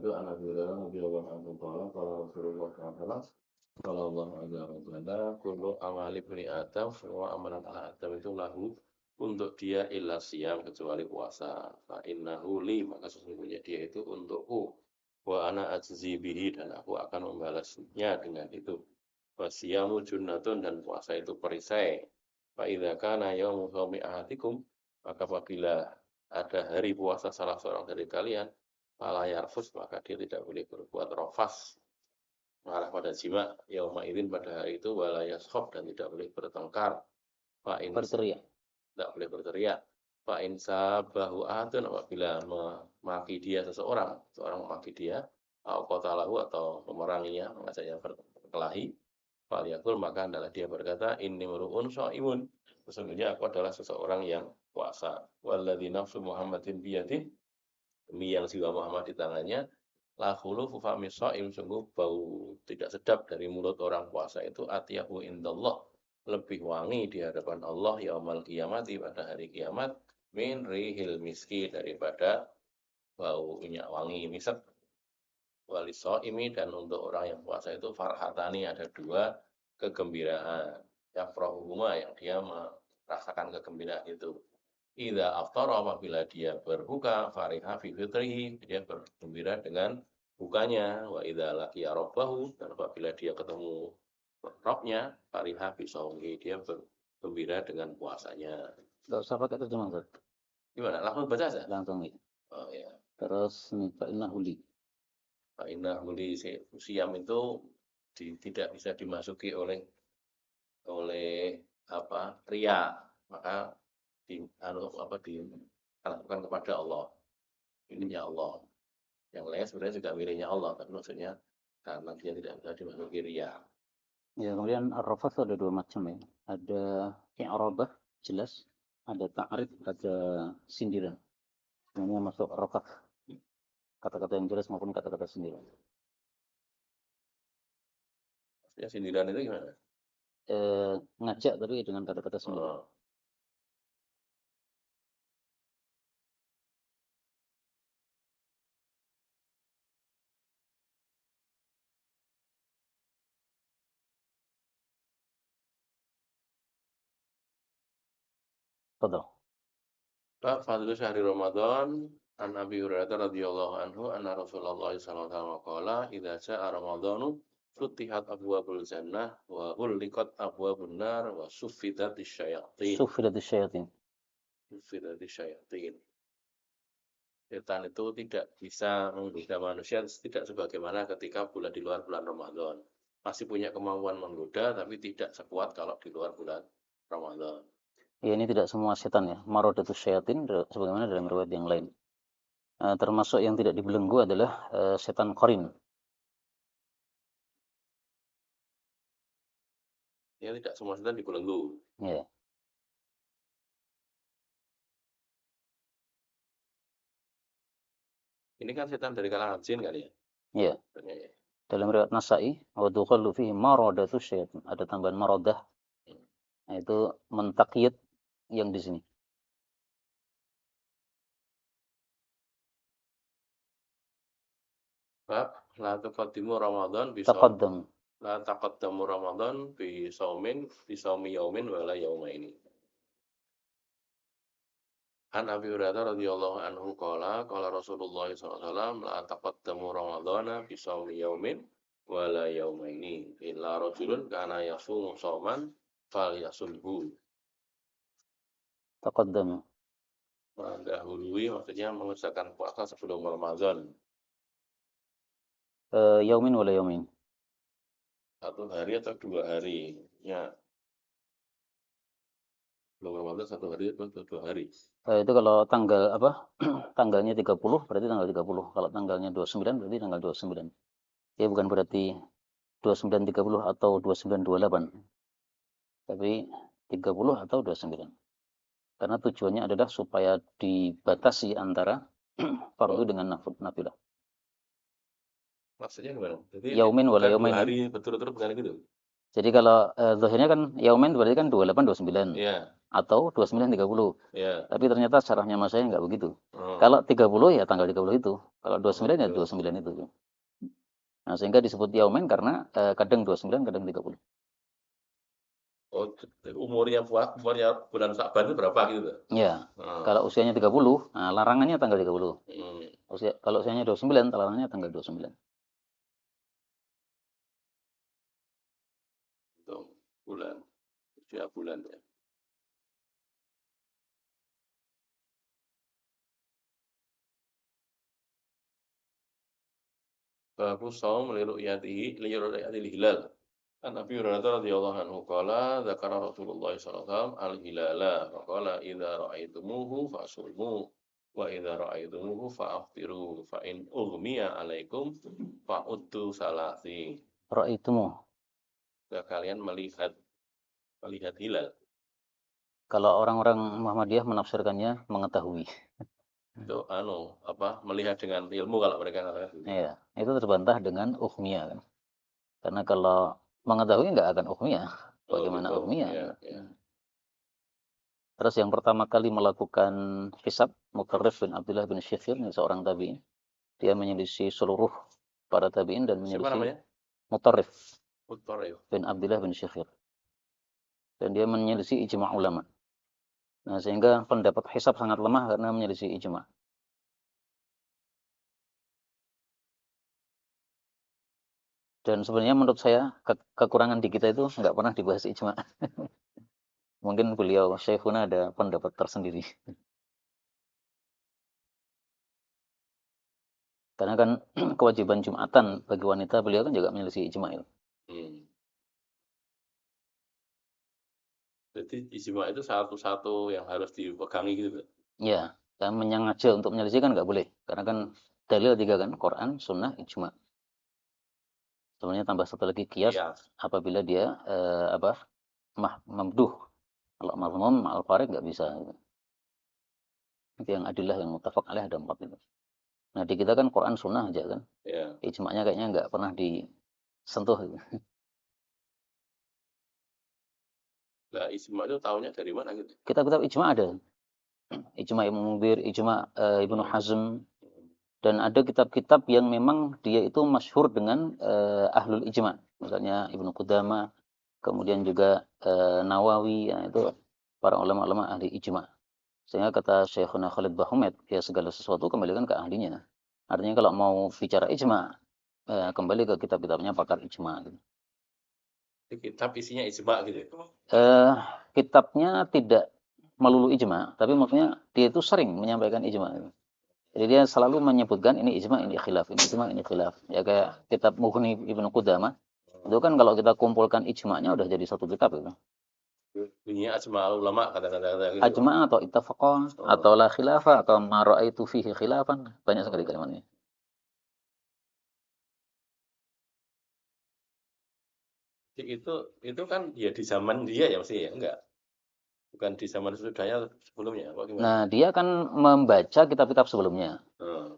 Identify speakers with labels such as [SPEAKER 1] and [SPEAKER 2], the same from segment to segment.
[SPEAKER 1] itu anak Hurairah radhiyallahu anhu qala Rasulullah sallallahu alaihi wasallam kullu amali ibni Adam, semua amalan anak Adam itu lahu untuk dia illa siyam, kecuali puasa. Fa innahu li, maka sesungguhnya dia itu untukku. Wa ana ajzi bihi, dan aku akan membalasnya dengan itu. Wa siyamu junnatun, dan puasa itu perisai. Fa idza kana yaumu shaumi ahadikum, maka apabila ada hari puasa salah seorang dari kalian, fala yarfus, maka dia tidak boleh berbuat rafas, mengarah pada jima, yauma idzin, pada hari itu, wala yashab, dan tidak boleh bertengkar. Fa in
[SPEAKER 2] Berteriak.
[SPEAKER 1] tidak boleh berteriak. Fa in sabahu ahadun, apabila memaki dia seseorang memaki dia, au qatalahu, atau memeranginya, mengajaknya berkelahi, fal yaqul, maka adalah dia berkata, inni mru'un shaimun, sesungguhnya aku adalah seseorang yang puasa. Walladzi nafsu Muhammadin biyadih, demi yang jiwa Muhammad di tangannya, la khulufu fami shaim, sungguh bau tidak sedap dari mulut orang puasa itu atyabu indallah, lebih wangi di hadapan Allah yaumal qiyamati, pada hari kiamat, min rihil miski, daripada bau minyak wangi misek. Walisoimi, dan untuk orang yang puasa itu farhatani, ada dua kegembiraan, yafrahuhuma, yang dia merasakan kegembiraan itu. Idza aftara, apabila dia berbuka, fariha fi fitrihi, dia bergembira dengan bukanya. Wa idza laqiya rabbahu, dan apabila dia ketemu Robnya, fariha fi shaumi, dia bergembira dengan puasanya.
[SPEAKER 2] Enggak usah pakai terjemah, Ustaz.
[SPEAKER 1] Gimana? Langsung baca saja?
[SPEAKER 2] Langsung nih.
[SPEAKER 1] Oh ya.
[SPEAKER 2] Terus nih, fa innahu li.
[SPEAKER 1] Fa innahu li, siam itu tidak bisa dimasuki oleh ria, maka dilakukan kepada Allah, miliknya Allah. Yang lain sebenarnya juga miliknya Allah, tapi maksudnya karena dia tidak bisa dimasuki ria.
[SPEAKER 2] Ya, kemudian ar-rafath ada dua macam ya. Ada i'rabah, jelas. Ada ta'rif, ada sindiran. Ini masuk rafath. Kata-kata yang jelas maupun kata-kata sindiran.
[SPEAKER 1] Ya, sindiran itu gimana?
[SPEAKER 2] Ngajak tapi dengan kata-kata sindiran. Betul.
[SPEAKER 1] Fadlu syahri Ramadan, an Abi Hurairah radhiyallahu anhu, anna Rasulullah sallallahu alaihi wasallam qala, idza jaa Ramadhanu futihat abwabul jannah wa ghulliqat abwabun nar wa suffidatis syayatin. Suffidatis syayatin. Setan itu tidak bisa menggoda manusia, tidak sebagaimana ketika di luar bulan Ramadan. Masih punya kemampuan menggoda, tapi tidak sekuat kalau di luar bulan Ramadan.
[SPEAKER 2] Ya, ini tidak semua setan ya. Maradatus syayatin, sebagaimana dalam riwayat yang lain. Termasuk yang tidak dibelenggu adalah setan qarin.
[SPEAKER 1] Ya, tidak semua setan dibelenggu.
[SPEAKER 2] Ya.
[SPEAKER 1] Ini kan setan dari kalangan jin kali ya?
[SPEAKER 2] Ya. Dalam riwayat Nasa'i, wa dukhallu fihi maradatus syayatin. Ada tambahan maradah. Nah, itu mentakyid yang di sini.
[SPEAKER 1] Bab la taqaddamu Ramadan bi
[SPEAKER 2] Taqaddam.
[SPEAKER 1] La taqaddamu Ramadan bi saumi yaumin wala yaumaini. An Abi Hurairah radhiyallahu anhu qala Rasulullah sallallahu alaihi wasallam, la taqaddamu Ramadana bi saumi yaumin wala yaumaini illa rajulun kana yasumu shauman falyasumhu.
[SPEAKER 2] Taqaddam.
[SPEAKER 1] Mendahului maksudnya mengerjakan puasa sebelum Ramadan.
[SPEAKER 2] Yaumin wala yaumin.
[SPEAKER 1] Satu hari atau 2 hari. Ya. Belum Ramadan 1 hari atau 2 hari.
[SPEAKER 2] Itu kalau tanggal apa? Tanggalnya 30 berarti tanggal 30. Kalau tanggalnya 29 berarti tanggal 29. Ya, bukan berarti 29.30 atau 29.28. Tapi 30 atau 29. Karena tujuannya adalah supaya dibatasi antara fardu dengan nafilah.
[SPEAKER 1] Maksudnya gimana? Jadi
[SPEAKER 2] Yaumin wala yaumain.
[SPEAKER 1] 2 hari berturut-turut bukan gitu.
[SPEAKER 2] Jadi kalau zahirnya kan yaumin berarti kan 28 29.
[SPEAKER 1] Iya.
[SPEAKER 2] atau 29 30.
[SPEAKER 1] Ya.
[SPEAKER 2] Tapi ternyata syarahnya Mas saya nggak begitu.
[SPEAKER 1] Oh.
[SPEAKER 2] Kalau 30 ya tanggal 30 itu. Kalau 29 ya
[SPEAKER 1] Oke.
[SPEAKER 2] 29 itu. Nah, sehingga disebut yaumen karena kadang 29, kadang 30.
[SPEAKER 1] Oh, umurnya bulan Sa'ban itu berapa gitu tuh?
[SPEAKER 2] Ya,
[SPEAKER 1] Oh.
[SPEAKER 2] kalau usianya 30, nah larangannya tanggal 30.
[SPEAKER 1] Hmm.
[SPEAKER 2] Kalau usianya 29, larangannya tanggal 29.
[SPEAKER 1] Itu bulan, usia bulan ya. Babu shaum li ru'yatil hilal. An Abi Hurairah radhiyallahu anhu qala dzakara Rasulullah sallallahu alaihi wasallam al-hilala wa qala idza ra'aitumuhu fasumu wa idza ra'aitumuhu fa'aftiru fa in ughmiya 'alaikum fa'uddu salasi.
[SPEAKER 2] Ra'aitumu.
[SPEAKER 1] Kalian melihat hilal.
[SPEAKER 2] Kalau orang-orang Muhammadiyah menafsirkannya mengetahui.
[SPEAKER 1] Itu melihat dengan ilmu kalau mereka katakan gitu.
[SPEAKER 2] Iya, itu terbantah dengan ukhmiyah kan. Karena kalau mengetahui nggak akan ukhmiyah. Bagaimana
[SPEAKER 1] gitu.
[SPEAKER 2] ukhmiyah?
[SPEAKER 1] Ya, ya.
[SPEAKER 2] Terus yang pertama kali melakukan hisab, Mutarrif bin Abdullah bin Syikhir, ini seorang tabi'in. Dia menyelisih seluruh para tabi'in dan
[SPEAKER 1] Siapa
[SPEAKER 2] menyelisih
[SPEAKER 1] namanya?
[SPEAKER 2] Mutarrif
[SPEAKER 1] Mutarrif.
[SPEAKER 2] bin Abdullah bin Syikhir. Dan dia menyelisih ijma' ulama. Nah, sehingga pendapat hisab sangat lemah karena menyelisih ijma'. Dan sebenarnya menurut saya kekurangan di kita itu nggak pernah dibahas ijma'. Mungkin beliau Syekhuna ada pendapat tersendiri. Karena kan kewajiban Jumatan bagi wanita beliau kan juga menyelisih ijma' itu.
[SPEAKER 1] Jadi ijma itu satu-satu yang harus dipegangi gitu.
[SPEAKER 2] Ya, dan menyengaja untuk menyelisih kan nggak boleh. Karena kan dalil 3 kan, Quran, Sunnah, ijma'. Sebenarnya tambah satu lagi kias apabila dia mamduh. Kalau mazmum ma'al farid nggak bisa. Itu yang adillah yang muttafaq alaih ada 4 itu. Nah, di kita kan Quran, Sunnah aja kan.
[SPEAKER 1] Ya.
[SPEAKER 2] Ijma'nya kayaknya nggak pernah disentuh.
[SPEAKER 1] Nah, ijma itu tahunya dari mana gitu?
[SPEAKER 2] Kitab-kitab ijma' ada. Ijma' Ibnu Munzir, ijma' Ibnu Hazm, dan ada kitab-kitab yang memang dia itu masyhur dengan ahlul ijma'. Misalnya Ibnu Qudamah, kemudian juga Nawawi, ya, itu para ulama-ulama ahli ijma'. Sehingga kata Syekhuna Khalid Bahumet, ya segala sesuatu kembalikan ke ahlinya. Artinya kalau mau bicara ijma', kembali ke kitab-kitabnya pakar ijma'. Gitu.
[SPEAKER 1] Kitab isinya ijma gitu.
[SPEAKER 2] Kitabnya tidak melulu ijma', tapi maksudnya dia itu sering menyampaikan ijma'. Jadi dia selalu menyebutkan ini ijma', ini khilaf, ini ijma', ini khilaf. Ya kayak kitab Mughni Ibnu Qudamah, itu kan kalau kita kumpulkan ijma'nya udah jadi satu kitab itu.
[SPEAKER 1] Bunyinya ajma ulama kata-kata gitu.
[SPEAKER 2] Ajma' atau ittafaqa atau la khilafa atau ma ra'aitu fihi khilafan, banyak sekali kalimatnya.
[SPEAKER 1] Itu kan ya di zaman dia ya masih ya enggak? Bukan di zaman sesudahnya sebelumnya apa gimana?
[SPEAKER 2] Nah, dia kan membaca kitab-kitab sebelumnya.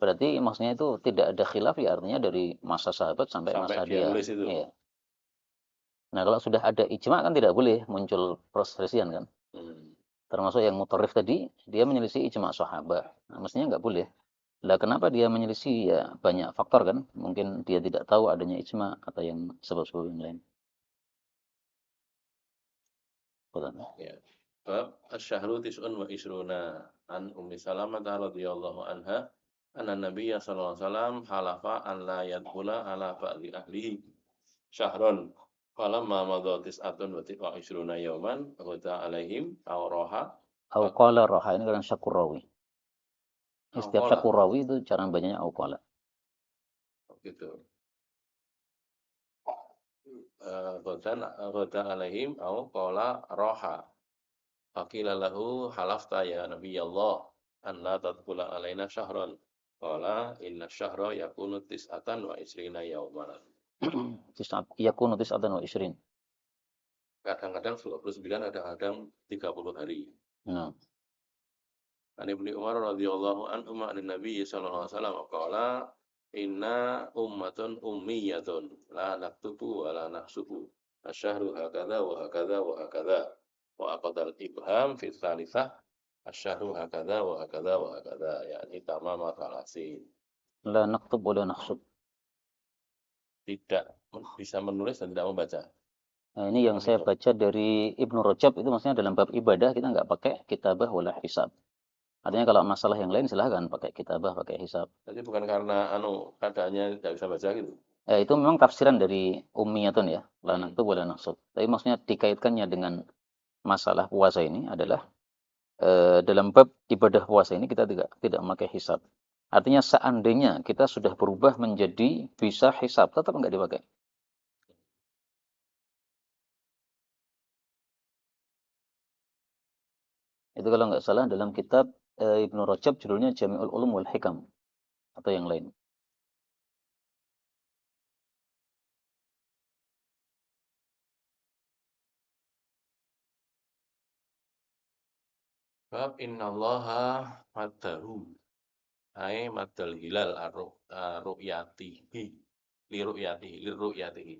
[SPEAKER 2] Berarti maksudnya itu tidak ada khilaf ya artinya dari masa sahabat sampai masa dia. Iya. Nah, kalau sudah ada ijma' kan tidak boleh muncul perselisihan kan. Termasuk yang mutarrif tadi, dia menyelisih ijma' sahabat. Nah, mestinya nggak boleh. Lah kenapa dia menyelisih? Ya banyak faktor kan. Mungkin dia tidak tahu adanya ijma' atau yang sebab-sebab yang lain.
[SPEAKER 1] Ya. Bab asy-syahru tis'un wa isruna an Ummi Salamah radhiyallahu anha anna Nabiyya sallallahu alaihi wasallam halafa an la yadkhula ala ba'di ahlihi syahron falamma madha tis'atun wa isruna yawman ghada alaihim aw raha
[SPEAKER 2] Aw qala raha ini kan syakur rawi. Setiap syakur rawi itu cara bacanya aw qala.
[SPEAKER 1] Gitu. Ghada alaihim aw qala raha. Faqila lahu halafta ya Nabiyallah an la tadkhula alaina syahran. Qala inna syahra yakunu tis'atan wa isrina yawman.
[SPEAKER 2] Yakunu tis'atan wa isrin.
[SPEAKER 1] Kadang-kadang 29, kadang-kadang 30 hari.
[SPEAKER 2] Nah.
[SPEAKER 1] An Ibnu Umar radhiyallahu anhu an Nabi sallallahu alaihi wasallam qala inna ummatun ummiyatun la naktubu wa la nahsubu. Asyahru hakadha wa hakadha wa hakadha. wa aqdal ibham fi tsalitsah asyhadu hakadha wa hakadha wa hakadha, yakni tamama thalasin.
[SPEAKER 2] La naktub wa la nakhsub.
[SPEAKER 1] Tidak bisa menulis dan tidak membaca.
[SPEAKER 2] Nah, ini yang saya baca dari Ibnu Rajab, itu maksudnya dalam bab ibadah kita nggak pakai kitabah wala hisab. Artinya kalau masalah yang lain silahkan pakai kitabah, pakai hisab.
[SPEAKER 1] Jadi bukan karena keadaannya tidak bisa baca gitu.
[SPEAKER 2] Itu memang tafsiran dari Ummiyatun ya, la naktub wa la nakhsub. Tapi maksudnya dikaitkannya dengan masalah puasa ini adalah dalam bab ibadah puasa ini kita tidak memakai hisab. Artinya seandainya kita sudah berubah menjadi bisa hisab, tetap nggak dipakai. Itu kalau nggak salah dalam kitab Ibnu Rajab judulnya Jami'ul Ulum wal Hikam atau yang lain.
[SPEAKER 1] Bab innallaha maddahu, ai maddal hilal ru'yatihi li ru'yatihi.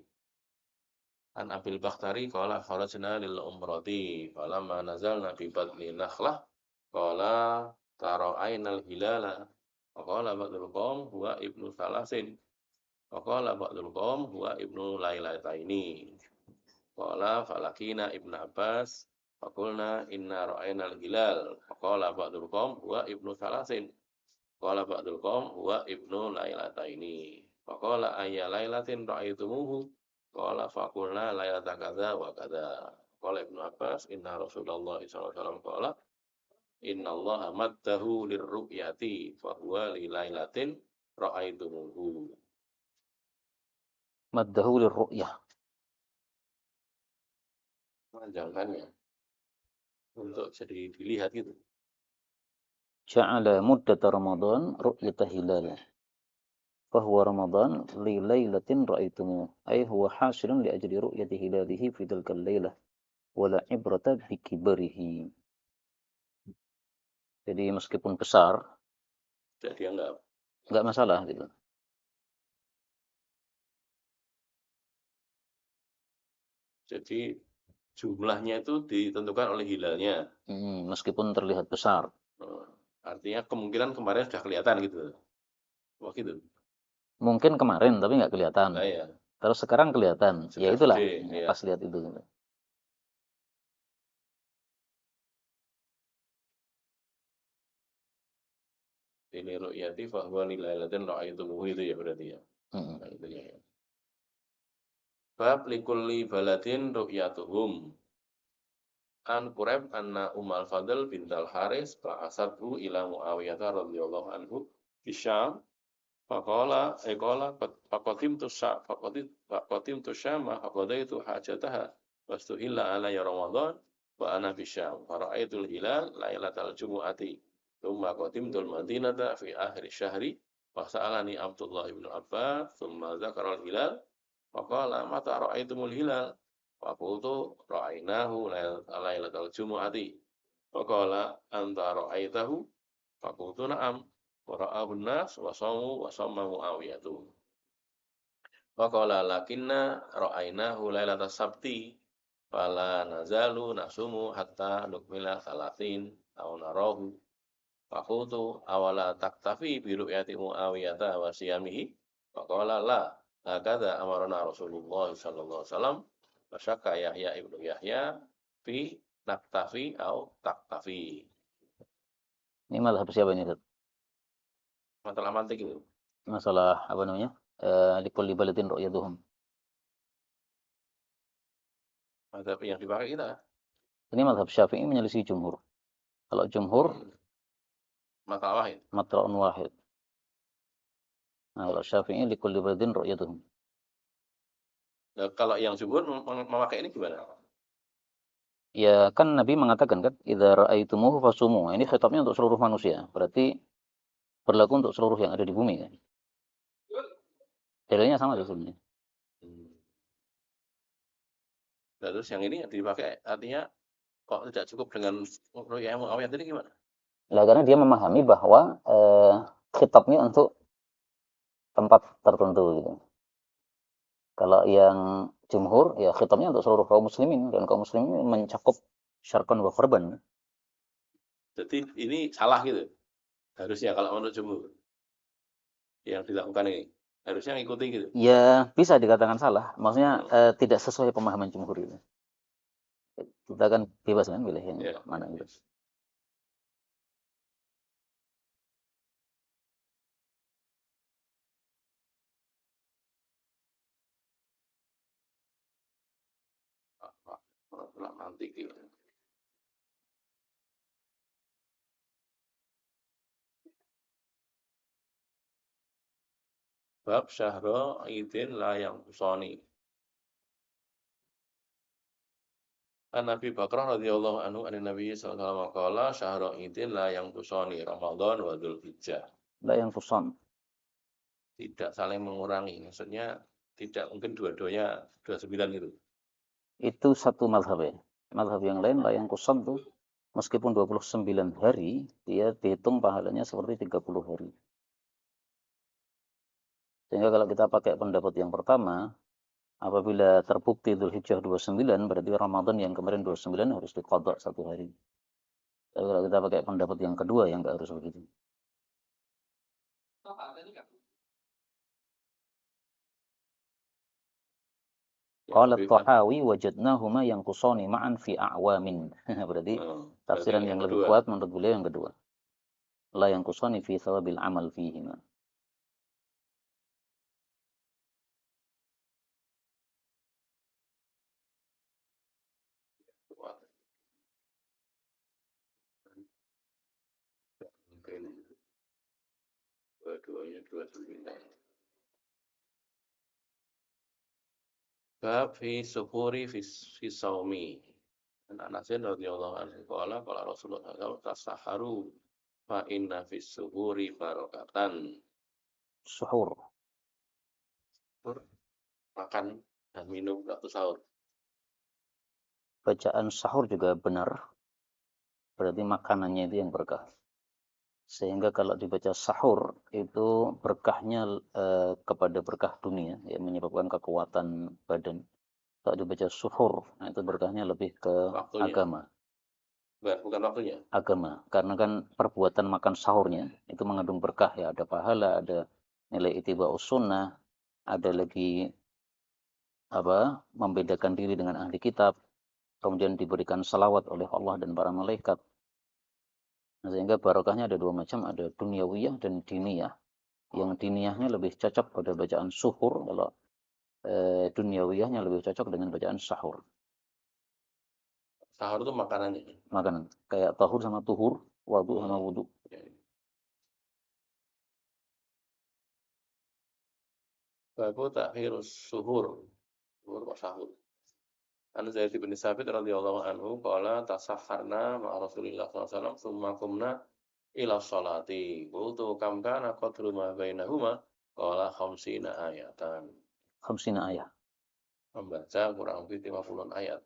[SPEAKER 1] An Abil Bakhtari qala kharajna lil umrati falamma nazalna bi badli nakhlah qala tara'ainal hilala wa qala ba'dul qaum huwa ibnu salasin wa qala ba'dul qaum huwa ibnu lailataini qala falakina ibnu Abbas wa qulna inna ra'ainal hilal wa qala ba'dul qaum huwa ibnu salasin qala ba'dul qaum huwa ibnu lailataini wa qala ayya lailatin ra'aitumuhu qala faqulna lailata kadza wa kadza qala Ibnu Abbas inna Rasulullah sallallahu alaihi wasallam qala innallaha maddahu lirru'yati fa huwa li lailatin ra'aitumuhu.
[SPEAKER 2] Maddahu lirru'yah.
[SPEAKER 1] Panjangkannya untuk jadi dilihat gitu.
[SPEAKER 2] Ja'ala muddata Ramadan ru'yata hilal. Fahuwa Ramadan li lailatin ra'aitumu. Ay huwa hasilun li ajli ru'yati hilalihi fi tilkal lailah. Wala ibrata bi kibarihi. Jadi meskipun besar,
[SPEAKER 1] jadi
[SPEAKER 2] enggak masalah gitu.
[SPEAKER 1] Jadi jumlahnya itu ditentukan oleh hilalnya.
[SPEAKER 2] Meskipun terlihat besar.
[SPEAKER 1] Artinya kemungkinan kemarin sudah kelihatan gitu. Wah gitu.
[SPEAKER 2] Mungkin kemarin tapi nggak kelihatan.
[SPEAKER 1] Nah, ya.
[SPEAKER 2] Terus sekarang kelihatan.
[SPEAKER 1] Sudah
[SPEAKER 2] ya itulah
[SPEAKER 1] gede, ya.
[SPEAKER 2] Pas lihat itu.
[SPEAKER 1] Ini ru'yati fahuwa li lailatin ra'aitumuhu itu ya berarti ya. Nah, itu ya. Bab likulli baladin ru'yatuhum. An Quraib anna Ummal Fadl bintal Haris ba'asathu ila Muawiyah radhiyallahu anhu bisyam faqala faqatimtu syama faqadaitu hajataha wastuhilla alayya Ramadan wa ana bisyam fara'aitul hilal lailatal jumu'ati thumma qatimtul madinata fi akhir syahri fasa'alani Abdullah ibn Abbas thumma dzakara al-hilal faqala mata ra'aitumul hilal faqultu ra'ainahu lailatal jumu'ati faqala anta ra'aitahu faqultu na'am wa ra'ahu an-nas wa sama Muawiyatu faqala lakinna ra'ainahu lailatas sabti fala nazalu nasumu hatta nukmila salatin aw narahu faqultu awala taktafi bi ru'yati Muawiyata wa siyamihi faqala la hakadha amarna Rasulullah sallallahu alaihi wasallam Masyaka Yahya ibnu Yahya fi naktafi au taktafi.
[SPEAKER 2] Ini mazhab siapa ini, Ustaz?
[SPEAKER 1] Masalah mantik itu.
[SPEAKER 2] Masalah apa namanya? Likulli baladin ru'yatuhum.
[SPEAKER 1] Mazhab yang dipakai kita.
[SPEAKER 2] Ini mazhab Syafi'i menyelisih jumhur. Kalau jumhur
[SPEAKER 1] masalah wahid.
[SPEAKER 2] Matra'un wahid. Nah, kalau Syafi'i likulli baladin ru'yatuhum.
[SPEAKER 1] Nah, kalau yang jumhur memakai ini gimana?
[SPEAKER 2] Ya kan Nabi mengatakan kan, idza ra'aitumuhu fasumu. Ini khitabnya untuk seluruh manusia. Berarti berlaku untuk seluruh yang ada di bumi kan. Dalilnya sama sebenarnya.
[SPEAKER 1] Nah, terus yang ini dipakai artinya kok tidak cukup dengan ru'yah Muawiyah tadi gimana?
[SPEAKER 2] Lah karena dia memahami bahwa khitabnya untuk tempat tertentu gitu. Kalau yang jumhur ya khitabnya untuk seluruh kaum muslimin dan kaum muslimin mencakup syarqan wa gharban.
[SPEAKER 1] Jadi ini salah gitu. Harusnya kalau menurut jumhur yang dilakukan ini harusnya ngikuti gitu.
[SPEAKER 2] Ya, bisa dikatakan salah. Maksudnya tidak sesuai pemahaman jumhur itu. Kita kan bebas kan pilih yang
[SPEAKER 1] Ya.
[SPEAKER 2] mana gitu.
[SPEAKER 1] Nanti gitu. Bab syahro idin la yang kusoni. An Nabi Bakrah radhiyallahu anhu an Nabi sallallahu alaihi wasallam syahro idin la yang kusoni Ramadan wa Dzulhijjah.
[SPEAKER 2] La yang fusan.
[SPEAKER 1] Tidak saling mengurangi. Maksudnya tidak mungkin dua-duanya 29 gitu.
[SPEAKER 2] Itu satu mazhab ya. Mazhab yang lain la yang kusan tuh meskipun 29 hari, dia dihitung pahalanya seperti 30 hari. Sehingga kalau kita pakai pendapat yang pertama, apabila terbukti Dzulhijjah 29, berarti Ramadan yang kemarin 29 harus diqadha satu hari. Tapi kalau kita pakai pendapat yang kedua, yang nggak harus begitu. Qala Tahawi wajadnahuma yanqusani ma'an fi a'wamin. Berarti tafsiran yang lebih kuat menurut beliau yang kedua. La yanqusani fi thawabil amal fihima.
[SPEAKER 1] Dua-duanya 29. Bab fi suhuri fi saumi. Anasin radhiyallahu anhu qala Rasulullah sallallahu tasaharu fa inna fi suhuri barakatan.
[SPEAKER 2] Suhur.
[SPEAKER 1] Makan dan minum waktu sahur.
[SPEAKER 2] Bacaan sahur juga benar. Berarti makanannya itu yang berkah. Sehingga kalau dibaca sahur itu berkahnya kepada berkah dunia, yang menyebabkan kekuatan badan. Kalau dibaca suhur, nah itu berkahnya lebih ke
[SPEAKER 1] waktunya.
[SPEAKER 2] Agama.
[SPEAKER 1] Bukan waktunya.
[SPEAKER 2] Agama, karena kan perbuatan makan sahurnya itu mengandung berkah ya, ada pahala, ada nilai ittiba'us sunnah, ada lagi membedakan diri dengan ahli kitab, kemudian diberikan salawat oleh Allah dan para malaikat. Nah, sehingga barokahnya ada dua macam, ada duniawiyah dan diniyah. Yang diniyahnya lebih cocok pada bacaan suhur, kalau duniawiyahnya lebih cocok dengan bacaan sahur.
[SPEAKER 1] Sahur itu makanannya.
[SPEAKER 2] Makanan, kayak tahur sama tuhur, wudu sama wudu.
[SPEAKER 1] Babu takhirus suhur. Suhur kok sahur. An Zaid bin Sabit radhiyallahu anhu qala tasahharna ma Rasulillah sallallahu alaihi wasallam tsumma qumna ila sholati. Qultu kam kana qadru ma bainahuma? Qala khamsina ayatan.
[SPEAKER 2] Khamsina ayat.
[SPEAKER 1] Membaca kurang lebih 50 ayat.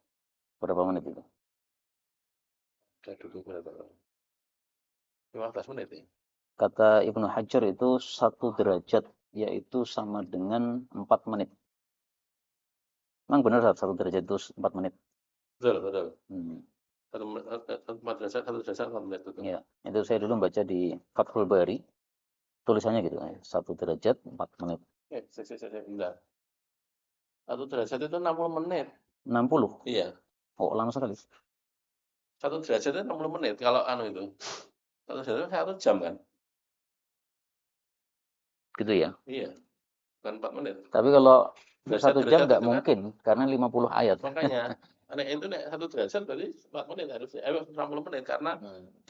[SPEAKER 2] Berapa menit itu?
[SPEAKER 1] Saya duduk berapa? 15 menit ya.
[SPEAKER 2] Kata Ibnu Hajar itu 1 derajat, yaitu sama dengan 4 menit. Memang benar 1 derajat itu 4 menit.
[SPEAKER 1] Betul. 1 derajat 4 menit. Betul.
[SPEAKER 2] Ya, itu saya dulu baca di Fathul Bari. Tulisannya gitu, 1 derajat 4 menit.
[SPEAKER 1] Bentar. 1 derajat itu 60 menit.
[SPEAKER 2] 60?
[SPEAKER 1] Iya.
[SPEAKER 2] Oh, lama sekali.
[SPEAKER 1] 1 derajat itu 60 menit kalau itu. 1 derajat itu 1 jam kan?
[SPEAKER 2] Gitu ya?
[SPEAKER 1] Iya. Bukan 4 menit.
[SPEAKER 2] Tapi kalau
[SPEAKER 1] derajat,
[SPEAKER 2] 1 jam nggak
[SPEAKER 1] kan?
[SPEAKER 2] mungkin, karena 50 ayat.
[SPEAKER 1] Makanya, itu 1 derajat berarti 4 menit harusnya. 60 menit karena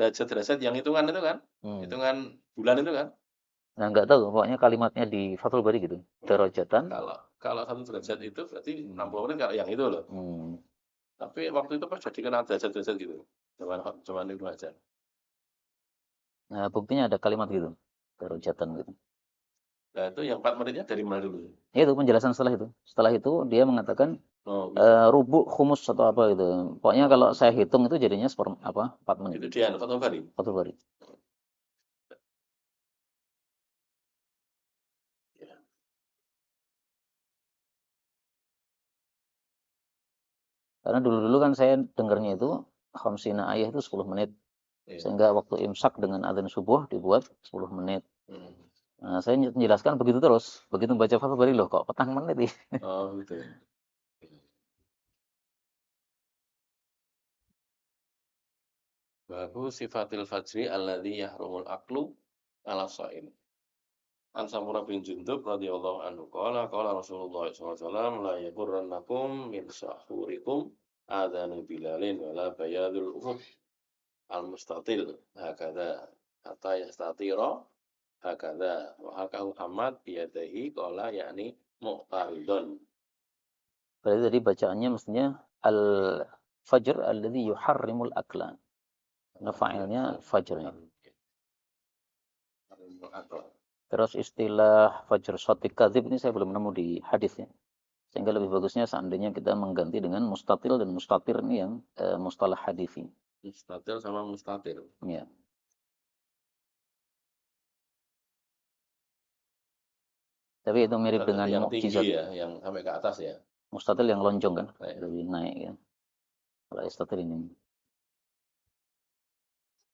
[SPEAKER 1] derajat-derajat yang hitungan itu kan? Hitungan bulan itu kan?
[SPEAKER 2] Nah, nggak tahu, pokoknya kalimatnya di Fathul Bari gitu. Derajatan.
[SPEAKER 1] Kalau 1 derajat itu berarti 60 menit kalau yang itu loh. Tapi waktu itu pas jadi kenal derajat-derajat gitu. Cuman itu aja.
[SPEAKER 2] Nah, buktinya ada kalimat gitu. Derajatan gitu.
[SPEAKER 1] Nah, itu yang 4 menitnya dari mana dulu?
[SPEAKER 2] Ya, itu penjelasan setelah itu. Setelah itu dia mengatakan rubuk khumus atau apa gitu. Pokoknya kalau saya hitung itu jadinya 4 menit.
[SPEAKER 1] Itu dia Fathul Bari.
[SPEAKER 2] Fathul Bari.
[SPEAKER 1] Ya.
[SPEAKER 2] Karena dulu-dulu kan saya dengarnya itu khamsina ayah itu 10 menit.
[SPEAKER 1] Iya.
[SPEAKER 2] Sehingga waktu imsak dengan adzan subuh dibuat 10 menit.
[SPEAKER 1] Hmm.
[SPEAKER 2] Nah, saya menjelaskan begitu terus. Begitu baca Fathul Bari, loh kok petang menit nih.
[SPEAKER 1] Oh gitu ya. Babu sifatil fajri alladhi yahrumul aklu ala shaim. An Samurah bin Jundub radhiyallahu anhu qala Rasulullah sallallahu alaihi wasallam la yaghurrannakum min sahurikum adzanu bilalin wala bayadul ufuq al mustatil hakadha hatta yastatira hakadha wa hakahu Ahmad biyadihi qala yakni mu'taridun.
[SPEAKER 2] Berarti tadi bacaannya mestinya al-fajr alladhi yuharrimul akla. Nah, fa'ilnya fajrnya. Terus istilah fajr shadiq kadzib ini saya belum nemu di hadisnya. Sehingga lebih bagusnya seandainya kita mengganti dengan mustatil dan mustatir ini yang mustalah hadisi.
[SPEAKER 1] Mustatil sama mustatir.
[SPEAKER 2] Ya. Tapi itu mirip
[SPEAKER 1] Mustatil
[SPEAKER 2] dengan
[SPEAKER 1] yang
[SPEAKER 2] mukjizat.
[SPEAKER 1] tinggi ya, yang sampai ke atas ya.
[SPEAKER 2] Mustatil yang lonjong kan,
[SPEAKER 1] Nah,
[SPEAKER 2] lebih naik ya. Kalau istatil ini.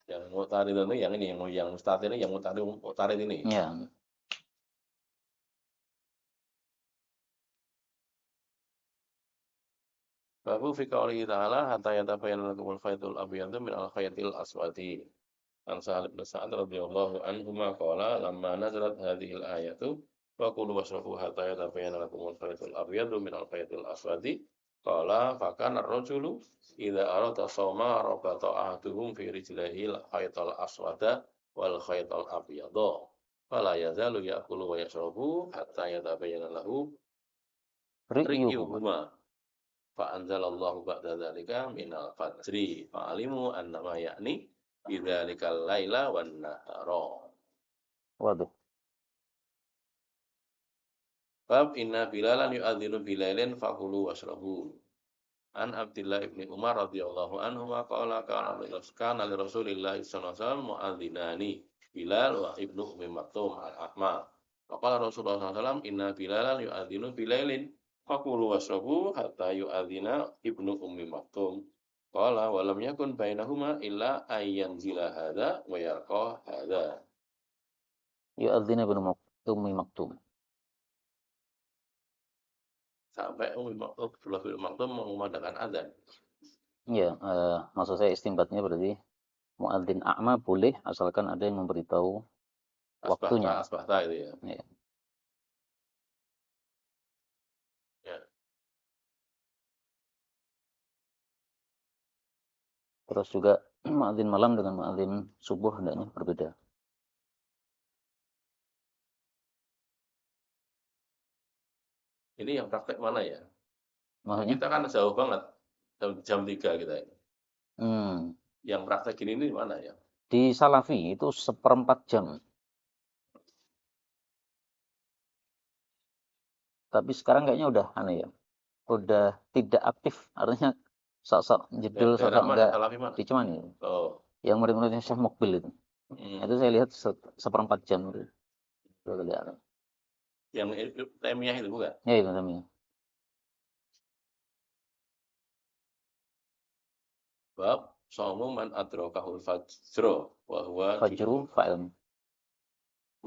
[SPEAKER 1] yang mutarid itu yang ini, yang mustatir ini, yang mutarid ini.
[SPEAKER 2] Ya.
[SPEAKER 1] Babu fi qoulihi ta'ala hatta yatabayyana lakumul khaytul abyadu min al-khaytil aswadi. An Sa'ad bin Sa'ad radhiyallahu anhu ma qala lamma nazalat hadhil ayatu wa kulu washrabu hatta yatabayyana lakumul khaytul abyadu min al-khaytil aswadi. Qala fakana ar-rajulu idza arada shawma rabata ahaduhum fi rijlihi al-khaytal aswada wal khaytal abyada. Fala yazalu ya'kulu wa yashrabu hatta yatabayyana lahu
[SPEAKER 2] Ri'yuhuma.
[SPEAKER 1] ri'yuhuma. Fa'anzalallahu ba'da dzalika minal fajri fa'alimu annama yakni bidzalikal laila wan nahara.
[SPEAKER 2] Waduh.
[SPEAKER 1] Bab inna bilalan yu'adzinu bilailin fakulu washrabu. An Abdillah ibni Umar radhiyallahu anhu wa qala kana li Rasulillah sallallahu alaihi wasallam mu'adzinani Bilal wa ibnu Ummi Maktum al-Ahma. Wa qala Rasulullah sallallahu alaihi wasallam inna bilalan yu'adzinu bilailin fakulu washrabu hatta yu'adzina ibnu Ummi Maktum. Qala wa lam yakun bainahuma illa ayyanzila hadza wa yarqa hadza.
[SPEAKER 2] Yu'adzina ibnu Ummi Maktum.
[SPEAKER 1] Sampai Abdullah bin Maktum mengumandangkan azan.
[SPEAKER 2] Ya, maksud saya istimbatnya berarti muadzin a'ma boleh asalkan ada yang memberitahu waktunya.
[SPEAKER 1] Asbahta itu ya.
[SPEAKER 2] Ya.
[SPEAKER 1] Ya.
[SPEAKER 2] Terus juga muadzin malam dengan muadzin subuh hendaknya berbeda.
[SPEAKER 1] Ini yang praktek mana ya?
[SPEAKER 2] Maksudnya?
[SPEAKER 1] Kita kan jauh banget. Jam 3 kita ini.
[SPEAKER 2] Hmm.
[SPEAKER 1] Yang praktek gini ini mana ya?
[SPEAKER 2] Di Salafi itu 1/4 jam. Tapi sekarang kayaknya udah aneh ya. Udah tidak aktif. Artinya sok-sok jedul, sok-sok enggak. Di cuman ya.
[SPEAKER 1] Oh.
[SPEAKER 2] Yang murid-muridnya Syekh Mukbil itu. Itu saya lihat 1/4 jam itu.
[SPEAKER 1] Yang Taimiyah itu bukan?
[SPEAKER 2] Ya, itu Taimiyah.
[SPEAKER 1] Bab saumu man adrakahul fajro wa huwa
[SPEAKER 2] Fajru fa'il.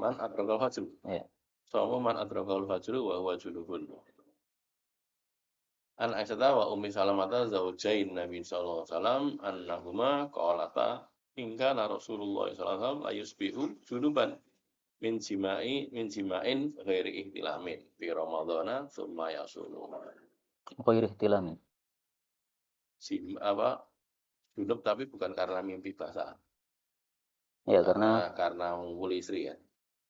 [SPEAKER 1] Man adrakahul fajru.
[SPEAKER 2] Ya.
[SPEAKER 1] Saumu man adrakahul fajru wa huwa junubun. An Aisyah wa Ummi Salamata zaujain Nabi sallallahu alaihi wasallam annahuma qalata hingga Rasulullah sallallahu alaihi wasallam ayusbihu junuban min jima'in ghairi ihtilamin fi ramadhana tsumma yasumu.
[SPEAKER 2] Ghairi ihtilamin.
[SPEAKER 1] Junub tapi bukan karena mimpi basah.
[SPEAKER 2] Ya, karena
[SPEAKER 1] mengumpuli istri ya.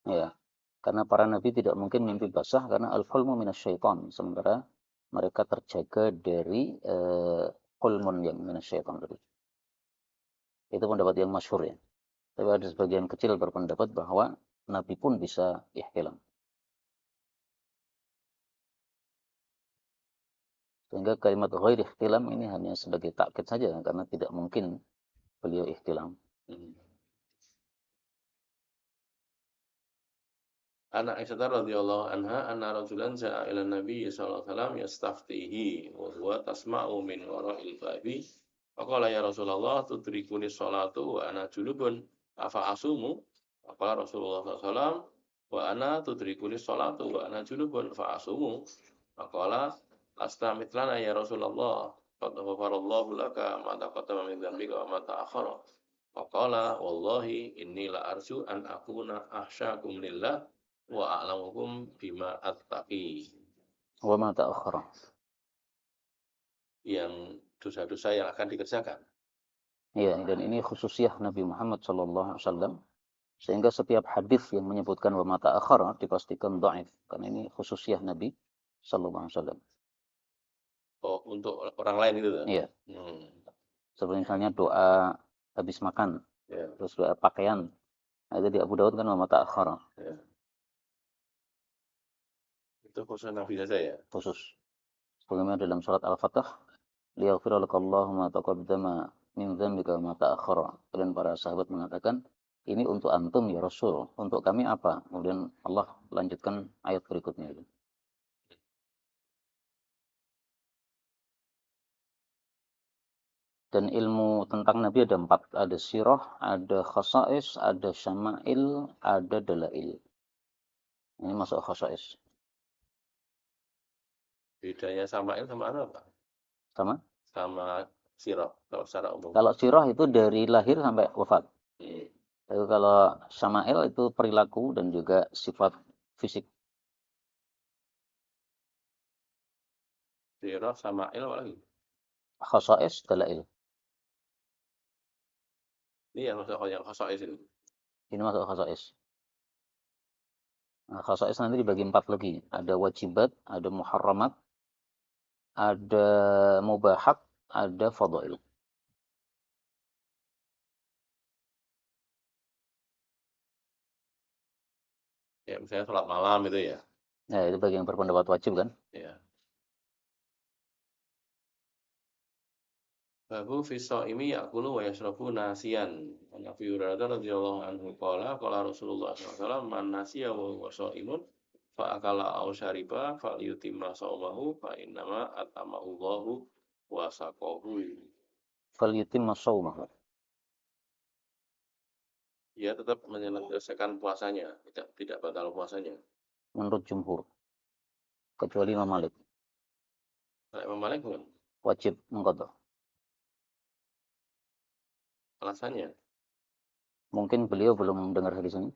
[SPEAKER 2] Ya. Karena para nabi tidak mungkin mimpi basah karena al-hulmu minasyaiton, sementara mereka terjaga dari hulmun yang minasyaiton tadi. Itu pendapat yang masyhur ya. Tapi ada sebagian kecil berpendapat bahwa nabi pun bisa ihtilam. Sehingga kalimat ghairi ihtilam ini hanya sebagai takkid saja karena tidak mungkin beliau ihtilam.
[SPEAKER 1] Anak Aisyah radhiyallahu anha anna rajulan ja'a ila Nabi sallallahu alaihi wasallam yastaftihi wa huwa tasma'u min wara'il babi Faqala ya Rasulullah tudrikuni sholatu wa ana junubun afa asumu? Faqala Rasulullah SAW wa ana tudrikuni sholatu wa ana junubun fa asumu. Faqala lasta mitlana ya Rasulullah qad ghafarallahu laka ma taqaddama min dzambika wa ma ta'akhkhara. Faqala wallahi inni la arju an akuna ahsyakum lillah wa a'lamukum bima attaqi.
[SPEAKER 2] Wa ma ta'akhkhara.
[SPEAKER 1] Yang dosa-dosa yang akan dikerjakan.
[SPEAKER 2] Iya, dan ini khususiyah Nabi Muhammad SAW. Sehingga setiap hadis yang menyebutkan wa ma ta'akhkhara dipastikan dhaif, karena ini khususiyah Nabi SAW.
[SPEAKER 1] Oh, untuk orang lain itu kan?
[SPEAKER 2] Iya. Seperti misalnya doa habis makan,
[SPEAKER 1] Ya.
[SPEAKER 2] terus doa pakaian. Nah, itu di Abu Daud kan wa ma ta'akhkhara.
[SPEAKER 1] Ya. Itu khusus Nabi saja ya?
[SPEAKER 2] Khusus. Sebagaimana dalam surat Al-Fatah, liyaghfira lakallahu ma taqaddama min dzambika wa ma ta'akhkhara. Dan para sahabat mengatakan, ini untuk antum ya Rasul, untuk kami apa? Kemudian Allah lanjutkan ayat berikutnya itu. Dan ilmu tentang Nabi ada 4. Ada sirah, ada khasa'is, ada syama'il, ada dalail. Ini masuk khasa'is.
[SPEAKER 1] Bedanya Sama'il sama apa?
[SPEAKER 2] Sama?
[SPEAKER 1] Sama sirah, kalau secara umum.
[SPEAKER 2] Kalau sirah itu dari lahir sampai wafat. Tapi kalau syama'il itu perilaku dan juga sifat fisik.
[SPEAKER 1] Sirah, Sama'il apa lagi?
[SPEAKER 2] Khasa'is, dalail.
[SPEAKER 1] Ini yang masuk yang khasa'is ini.
[SPEAKER 2] Ini masuk khasa'is. Nah, khasa'is nanti dibagi 4 lagi. Ada wajibat, ada muharramat, ada mubahat, ada fadail.
[SPEAKER 1] Ya, misalnya sholat malam itu ya.
[SPEAKER 2] Nah, itu bagi yang berpendapat wajib kan?
[SPEAKER 1] Ya. Babu fi shaimi ya'kulu wa yashrabu nasiyan. An Abi Hurairah radhiyallahu anhu qala Rasulullah SAW man nasiya wa huwa shaimun fa akala aw syariba falyutimma shaumahu fa innama atamahu Allahu wa saqahu.
[SPEAKER 2] Falyutimma shaumahu.
[SPEAKER 1] Dia tetap menyelesaikan puasanya, tidak batal puasanya.
[SPEAKER 2] Menurut jumhur. Kecuali Imam Malik.
[SPEAKER 1] Kalau Imam Malik bukan?
[SPEAKER 2] Wajib mengqadha.
[SPEAKER 1] Alasannya?
[SPEAKER 2] Mungkin beliau belum dengar hadis ini.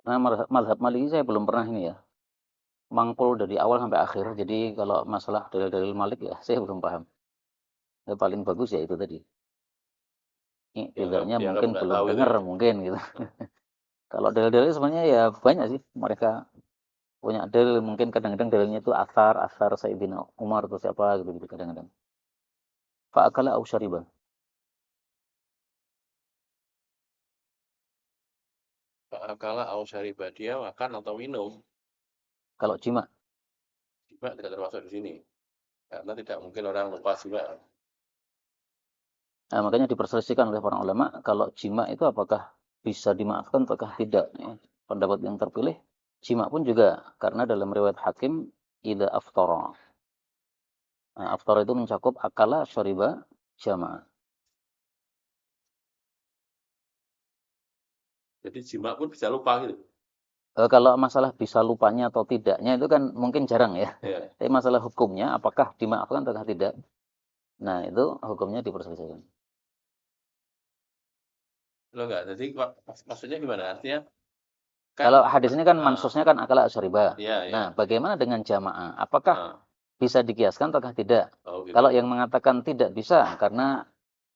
[SPEAKER 2] Nah, mazhab Maliki saya belum pernah ini ya. Mangkul dari awal sampai akhir. Jadi kalau masalah dalil-dalil Malik ya saya belum paham. Yang paling bagus ya itu tadi. Tidaknya mungkin belum dengar mungkin gitu. Kalau dalil-dalil sebenarnya ya banyak sih. Mereka punya dalil, mungkin kadang-kadang dalilnya itu asar Sayyidina Umar atau siapa gitu kadang-kadang. Fa'akala aw syariba.
[SPEAKER 1] Fa'akala aw syariba, dia makan atau minum.
[SPEAKER 2] Kalau jima?
[SPEAKER 1] Jima tidak termasuk di sini. Karena tidak mungkin orang lupa jima.
[SPEAKER 2] Nah, makanya diperselisihkan oleh para ulama kalau jima itu apakah bisa dimaafkan ataukah tidak. Ya. Pendapat yang terpilih, jima pun juga. Karena dalam riwayat Hakim, idza aftara. Nah, aftara itu mencakup akala, syariba, jama'.
[SPEAKER 1] Jadi jima pun bisa lupa gitu.
[SPEAKER 2] Kalau masalah bisa lupanya atau tidaknya itu kan mungkin jarang ya.
[SPEAKER 1] Yeah.
[SPEAKER 2] Tapi masalah hukumnya apakah dimaafkan atau tidak. Nah, itu hukumnya diperselisihkan.
[SPEAKER 1] Lo enggak, jadi maksudnya gimana? Artinya
[SPEAKER 2] kan, kalau hadis ini kan mansusnya kan akala asyariba.
[SPEAKER 1] Yeah.
[SPEAKER 2] Nah, bagaimana dengan jamaah? Apakah bisa dikiaskan atau tidak? Oh, gitu. Kalau yang mengatakan tidak bisa karena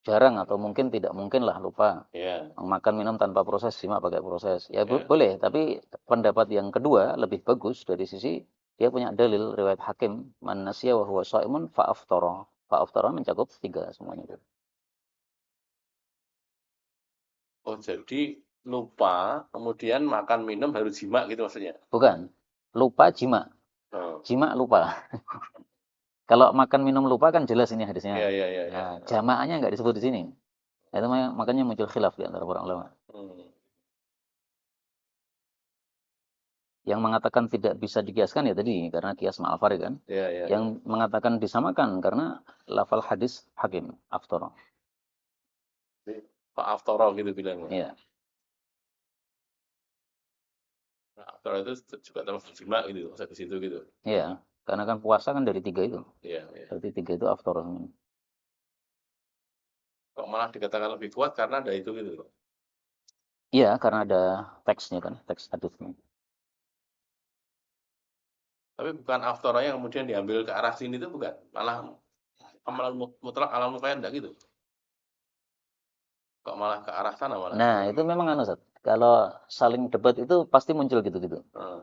[SPEAKER 2] jarang atau mungkin tidak mungkin lah lupa. Makan minum tanpa proses, simak pakai proses. Ya boleh, tapi pendapat yang kedua lebih bagus dari sisi dia punya dalil riwayat Hakim, man nasiya wa huwa shaimun fa aftara. Fa aftara mencakup 3 semuanya itu.
[SPEAKER 1] Oh, jadi lupa, kemudian makan minum baru jima gitu maksudnya?
[SPEAKER 2] Bukan. Lupa jima. Jima lupa. Kalau makan minum lupa kan jelas ini
[SPEAKER 1] Iya,
[SPEAKER 2] hadisnya.
[SPEAKER 1] iya, iya, iya.
[SPEAKER 2] Nah, jamaahnya nggak disebut di sini. Itu makanya muncul khilaf di antara para ulama.
[SPEAKER 1] Hmm.
[SPEAKER 2] Yang mengatakan tidak bisa dikiaskan ya tadi karena kias ma'al farid kan.
[SPEAKER 1] Iya, iya, iya.
[SPEAKER 2] Yang mengatakan disamakan karena lafal hadis hakim aftara.
[SPEAKER 1] Jadi, Pak Aftoro gitu bilangnya.
[SPEAKER 2] Iya.
[SPEAKER 1] Nah, Aftoro itu juga termasuk jima gitu, masa ke situ gitu.
[SPEAKER 2] Iya, karena kan puasa kan dari 3 itu.
[SPEAKER 1] Iya, iya.
[SPEAKER 2] Berarti 3 itu aftara.
[SPEAKER 1] Kok malah dikatakan lebih kuat karena ada itu gitu.
[SPEAKER 2] Iya, karena ada teksnya kan, teks hadisnya.
[SPEAKER 1] Tapi bukan Aftoro yang kemudian diambil ke arah sini itu bukan. Malah amalan mutlak alam mutlak enggak gitu. Kok malah ke arah sana malah.
[SPEAKER 2] Nah, itu memang anu, Ustaz. Kalau saling debat itu pasti muncul gitu-gitu.
[SPEAKER 1] Heeh.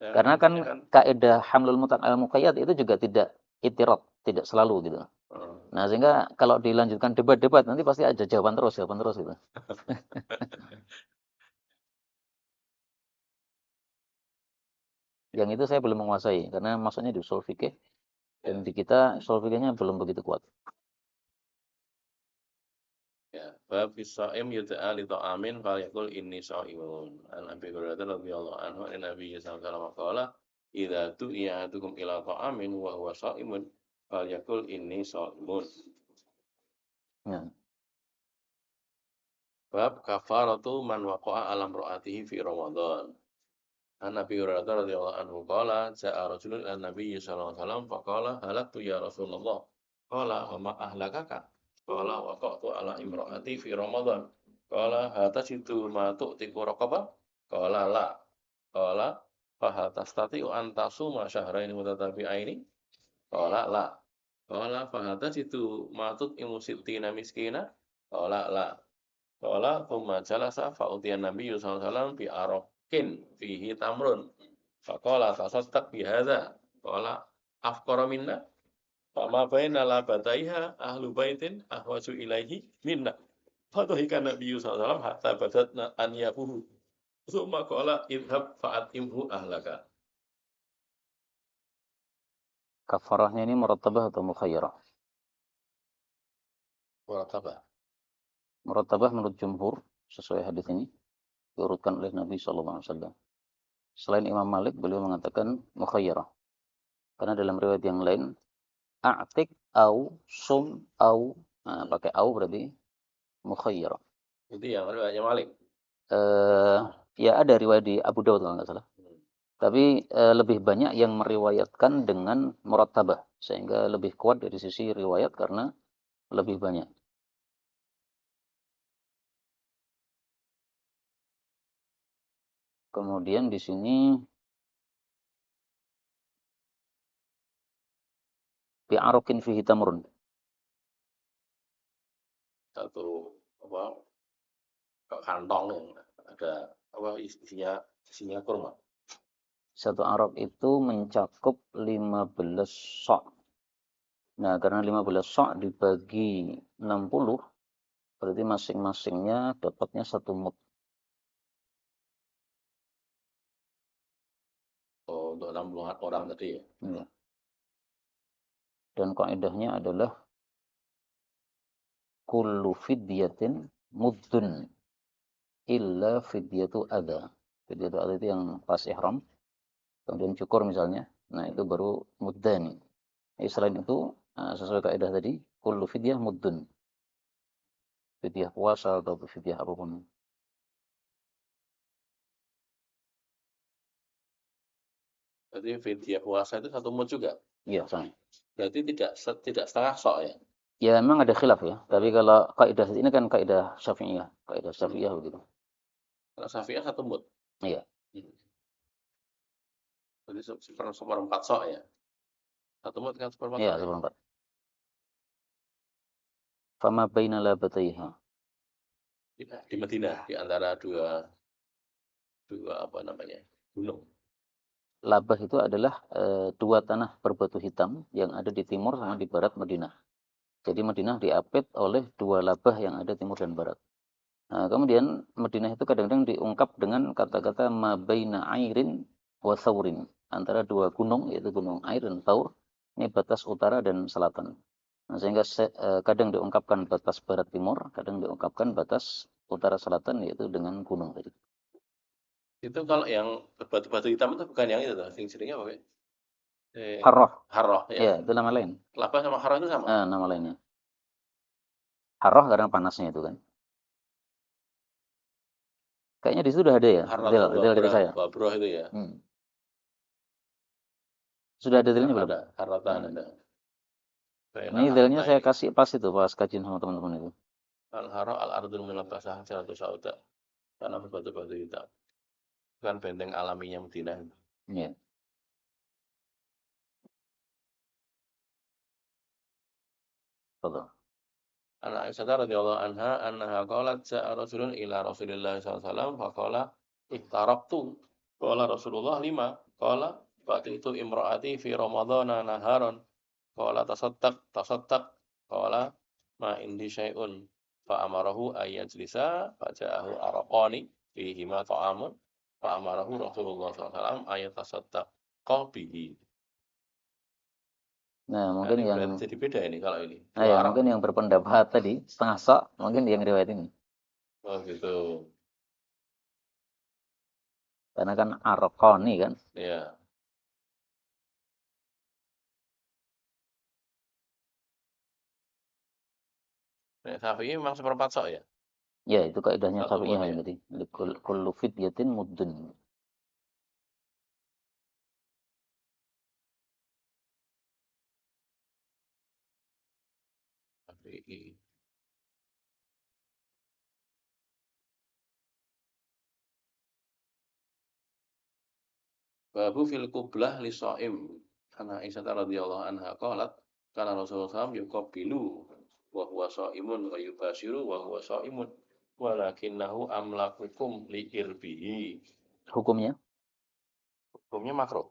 [SPEAKER 1] Ya,
[SPEAKER 2] Karena kan
[SPEAKER 1] misalnya kan,
[SPEAKER 2] kaidah hamlul mutlaq al muqayyad itu juga tidak itirad, tidak selalu gitu. Nah, sehingga kalau dilanjutkan debat-debat nanti pasti ada jawaban terus gitu. Yang itu saya belum menguasai karena masuknya di usul fikih dan di kita usul fikihnya belum begitu kuat.
[SPEAKER 1] ya, bab bisaim yud'a li ta'amin fal yaqul inni shaimun. An Abi Hurairah radhiyallahu anhu an Nabi sallallahu alaihi wasallam qala idza du'iya ahadukum ila ta'amin wa huwa shaimun fal yaqul inni shaimun.
[SPEAKER 2] Ya.
[SPEAKER 1] Bab kafaratu man waqa'a ala imra'atihi fi Ramadan. An Abi Hurairah radhiyallahu anhu qala ja'a rajulun ila Nabi sallallahu alaihi wasallam faqala halaktu ya Rasulullah. Qala wa ma ahlakaka? Qala waqa'tu ala imra'ati fi Ramadan. Qala hal tajidu ma tu'tiku raqabah? Qala la. Qala fa hal tastati'u an tasuma syahraini mutatabi'aini? Qala la. Qala fa hal tajidu ma tut'imu sittina miskina? Qala la. Qala thumma jalasa fa utiya Nabiyyu sallallahu alaihi wasallam bi araqin fihi tamrun. Faqala tasaddaq bi hadza. Qala afqara minna. Fama baina labataiha ahlu baitin ahwaju ilaihi minna. Fadhahika Nabiyyu sallallahu alaihi wasallam hatta badatna anyabuhu. Tsumma qala idhab fa'atimhu ahlaka.
[SPEAKER 2] Kafarahnya ini murattabah atau mukhayyarah?
[SPEAKER 1] Murattabah.
[SPEAKER 2] Murattabah menurut jumhur sesuai hadis ini diurutkan oleh Nabi SAW. Selain Imam Malik, beliau mengatakan mukhayyarah. Karena dalam riwayat yang lain, a'tik au sum au, nah, pakai au berarti mukhayyarah.
[SPEAKER 1] Itu yang riwayatnya Malik.
[SPEAKER 2] Ya ada riwayat di Abu Dawud kalau nggak salah. Tapi lebih banyak yang meriwayatkan dengan murattabah, sehingga lebih kuat dari sisi riwayat karena lebih banyak. Kemudian di sini bi'arokin fihi tamrun.
[SPEAKER 1] Satu apa kantong yang ada apa isinya kurma.
[SPEAKER 2] Satu arok itu mencakup 15 sok. Nah, karena 15 sok dibagi 60, berarti masing-masingnya dapatnya 1 mud.
[SPEAKER 1] Oh, untuk 60 orang tadi ya.
[SPEAKER 2] Ya. Dan kaidahnya adalah kullu fidyatin muddun illa fidyatu adha. Fidyatu adha itu yang pas ihram, kemudian cukur misalnya. Nah, itu baru muddani. Selain itu, sesuai kaidah tadi, kullu fidyah muddun. Fidyah puasa atau fidyah apapun.
[SPEAKER 1] Berarti fidyah puasa itu 1 mud juga.
[SPEAKER 2] Iya, sama.
[SPEAKER 1] Berarti tidak setengah sok ya.
[SPEAKER 2] Ya, memang ada khilaf ya. Tapi kalau kaidah ini kan kaidah Syafi'iyah, kaidah Syafi'iyah begitu.
[SPEAKER 1] Kalau Syafi'iyah 1 mud.
[SPEAKER 2] Iya.
[SPEAKER 1] Berarti seperempat sok ya. 1 mud kan seperempat
[SPEAKER 2] Iya,
[SPEAKER 1] sok. Ya?
[SPEAKER 2] seperempat. Fama baina labataiha.
[SPEAKER 1] Di Madinah, di antara dua apa namanya gunung.
[SPEAKER 2] Labah itu adalah dua tanah berbatu hitam yang ada di timur sama di barat Madinah. Jadi Madinah diapit oleh dua labah yang ada timur dan barat. Nah, kemudian Madinah itu kadang-kadang diungkap dengan kata-kata ma baina airin wa thawrin. antara dua gunung, yaitu Gunung Air dan Taur. Ini batas utara dan selatan. Nah, sehingga kadang diungkapkan batas barat timur, kadang diungkapkan batas utara selatan, yaitu dengan gunung tadi.
[SPEAKER 1] Itu kalau yang batu-batu hitam itu bukan yang itu tuh, sering-seringnya pakai
[SPEAKER 2] Harroh,
[SPEAKER 1] harroh
[SPEAKER 2] ya
[SPEAKER 1] ya.
[SPEAKER 2] itu nama lain.
[SPEAKER 1] Lava sama harroh itu sama.
[SPEAKER 2] Nama lainnya. Harroh karena panasnya itu kan. Kayaknya di situ udah ada ya,
[SPEAKER 1] Harroh atau
[SPEAKER 2] detail dari saya.
[SPEAKER 1] wabroh itu ya.
[SPEAKER 2] Sudah ada detailnya belum?
[SPEAKER 1] Ada, harrotan ada.
[SPEAKER 2] Ini detailnya saya kasih pas itu, pas kajian sama teman-teman itu.
[SPEAKER 1] Al-harroh al-ardul minal basah satu sauda. Karena berbatu-batu hitam. Kan benteng alaminya Madinah.
[SPEAKER 2] Iya. Betul.
[SPEAKER 1] An Aisyah radhiyallahu anha annaha qalat ja'a rasulun ila Rasulillah sallallahu alaihi wasallam faqala ihtaraqtu. Qala Rasulullah lima. Qala fatitu imraati fi ramadhana naharon. Qala tasaddaq. Qala ma indi syai'un. Fa amarahu ayyajlisa faja'ahu araqani fihima ta'amun. Fa amarahu Rasulullah sallallahu alaihi wasallam ayatasaddaq bihi.
[SPEAKER 2] Nah, mungkin
[SPEAKER 1] ini
[SPEAKER 2] yang
[SPEAKER 1] jadi beda ini kalau ini.
[SPEAKER 2] Nah, ya, mungkin yang berpendapat tadi setengah sok, mungkin yang riwayat ini.
[SPEAKER 1] Oh gitu.
[SPEAKER 2] Karena kan arqani kan.
[SPEAKER 1] Iya. Nek Syafi'i memang seperempat sok ya?
[SPEAKER 2] Ya, itu kaidahnya
[SPEAKER 1] Satu
[SPEAKER 2] Syafi'iyah
[SPEAKER 1] mud ya.
[SPEAKER 2] tadi. Kullu fidyatin muddun.
[SPEAKER 1] Syafi'i. Babu fil qublah li shaim. Ana Aisyah radhiyallahu anha qalat kana Rasulullah SAW yuqabbilu wa huwa shaimun wa yubashiru wa huwa shaimun walakinnahu amlakukum li irbihi.
[SPEAKER 2] Hukumnya
[SPEAKER 1] Hukumnya makruh.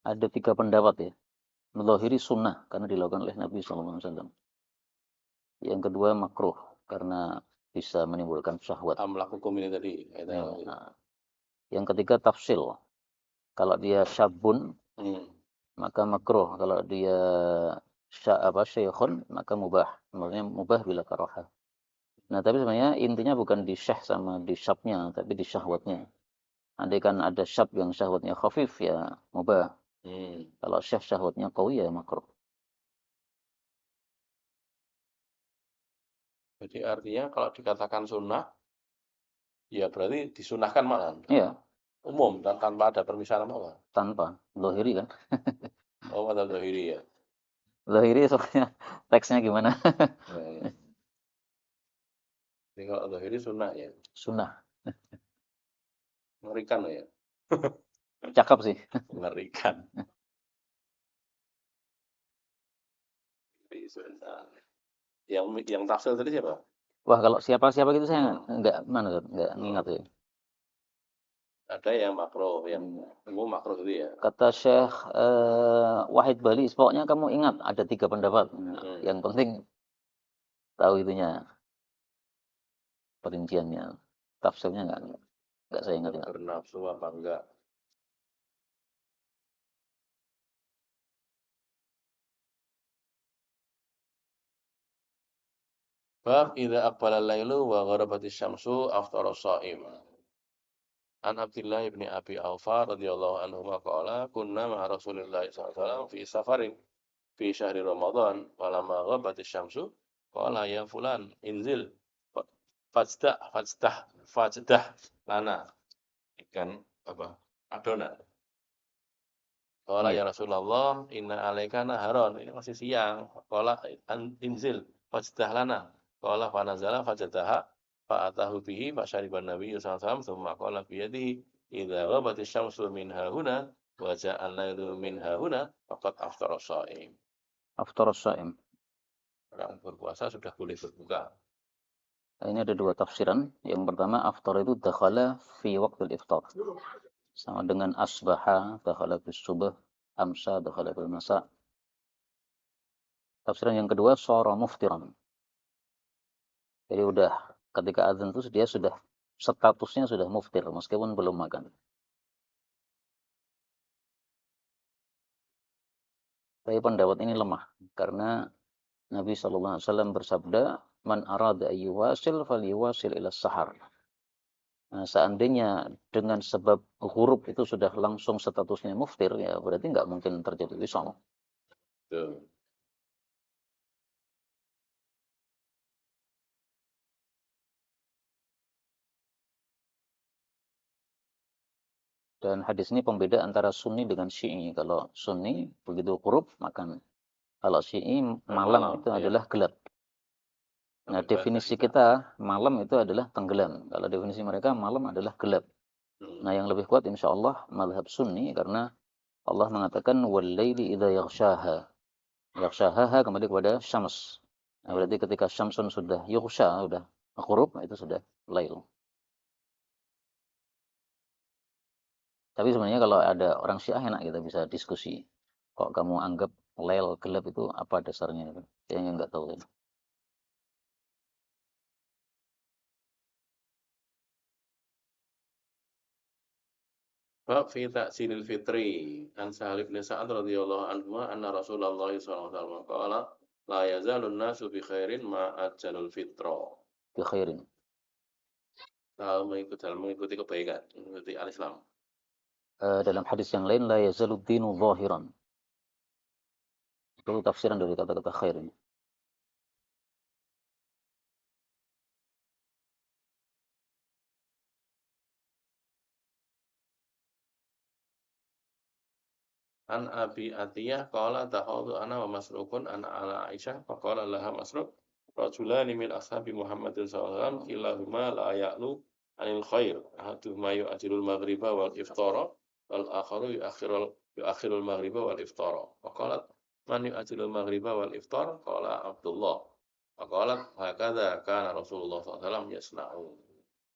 [SPEAKER 2] ada 3 pendapat ya. Menzahiri sunnah karena dilakukan oleh Nabi SAW. Yang kedua makruh karena bisa menimbulkan syahwat.
[SPEAKER 1] Amlakukum ini tadi.
[SPEAKER 2] Ya, nah. Yang ketiga tafsil. Kalau dia syabun, maka makruh. Kalau dia syekhun, maka mubah. Maksudnya mubah bila karaha. Nah, tapi sebenarnya intinya bukan di syekh sama di syabnya, tapi di syahwatnya. Andai kan ada syab yang syahwatnya khafif, ya mubah. Kalau syekh syahwatnya qawi, ya makruh.
[SPEAKER 1] Jadi artinya kalau dikatakan sunnah, ya berarti disunahkan malah.
[SPEAKER 2] Iya.
[SPEAKER 1] Umum dan tanpa ada permisalan apa?
[SPEAKER 2] Tanpa. Lohiri kan?
[SPEAKER 1] Oh, ada lohiri ya.
[SPEAKER 2] Lohiri soalnya teksnya gimana?
[SPEAKER 1] Ya. Jadi kalau lohiri sunnah ya.
[SPEAKER 2] Sunnah.
[SPEAKER 1] Mengerikan ya.
[SPEAKER 2] Cakep sih.
[SPEAKER 1] Mengerikan. Yang tafsir tadi siapa?
[SPEAKER 2] Wah, kalau siapa-siapa gitu saya enggak ngingat ya.
[SPEAKER 1] Ada yang makro, yang umum makro itu ya.
[SPEAKER 2] Kata Syekh Wahid Bali, pokoknya kamu ingat ada 3 pendapat. Yang penting tahu itunya, perinciannya, tafsirnya enggak saya ingat.
[SPEAKER 1] Bernafsu apa enggak? Bab idza aqbala al-lailu wa gharabatis syamsu aftara shaim. An Abdullah ibn Abi Aufa radhiyallahu anhu qala kunna ma'a Rasulillah sallallahu alaihi wasallam fi safarin fi syahri Ramadan falamma ghabatis syamsu qala ya fulan inzil fajdah lana ikan apa adonan. Qala ya Rasulullah inna alaika naharon, ini masih siang. Qala inzil fajdah lana. Qala fa nazala fajadaha fa atahu bihi fa syariban nabiyyu sallallahu alaihi wasallam tsumma qala bi yadihi idza ghabatis syamsu min hahuna wa ja'a al-lailu min hahuna faqad aftara shaim.
[SPEAKER 2] Aftara shaim.
[SPEAKER 1] Orang berpuasa sudah boleh berbuka.
[SPEAKER 2] Ini ada 2 tafsiran. Yang pertama, aftar itu dakhala fi waqtil iftar. Sama dengan asbaha, dakhala bis subh, amsa, dakhala bil masa. Tafsiran yang kedua, shara muftiran. Jadi udah ketika azan itu dia sudah statusnya sudah muftir meskipun belum makan. Tapi pendapat ini lemah karena Nabi SAW bersabda, "Man arada ayyuwasil falyuwasil ila sahar." Nah, seandainya dengan sebab huruf itu sudah langsung statusnya muftir, ya berarti nggak mungkin terjadi wisal.
[SPEAKER 1] Tuh.
[SPEAKER 2] Dan hadis ini pembeda antara Sunni dengan Syi'i. Kalau Sunni begitu huruf makan. Kalau Syi'i malam itu
[SPEAKER 1] ya.
[SPEAKER 2] adalah gelap. Nah,
[SPEAKER 1] Sampai bahasa
[SPEAKER 2] definisi
[SPEAKER 1] kita.
[SPEAKER 2] kita malam itu adalah tenggelam. Kalau definisi mereka malam adalah gelap. Nah, yang lebih kuat insya Allah mazhab Sunni karena Allah mengatakan wal-laili idza yaghshaha. Yaghshaha kembali kepada syams. Nah, berarti ketika syamsun sudah yughsha, sudah huruf, itu sudah lail. Tapi sebenarnya kalau ada orang Syiah enak kita bisa diskusi. Kok kamu anggap lail gelap itu apa dasarnya? Kayaknya nggak tahu. Ya.
[SPEAKER 1] Bab fi ta'jilil fitri an Sahal bin Sa'ad radhiyallahu anhu anna Rasulullah sallallahu alaihi wasallam qala la yazalun nasu bi khairin ma ajalul fitra.
[SPEAKER 2] Bi khairin.
[SPEAKER 1] Dalam mengikuti kebaikan, mengikuti al-Islam.
[SPEAKER 2] Dalam hadis yang lain la yazalud dinu zahiran. Itu tafsiran dari kata-kata khair ini.
[SPEAKER 1] An Abi Atiyah qala tahawdu ana wa Masrukun an ala Aisyah faqala laha Masruk rajulani min ashabi Muhammadin sallallahu alaihi wasallam kilahuma la ya'lu anil khair ahaduhuma yu'ajilul maghriba wal iftara wal akharu yu'akhirul maghriba wal iftara faqalat man yu'ajilul maghriba wal iftar qala Abdullah faqalat hakadha kana Rasulullah sallallahu alaihi wasallam yasna'u.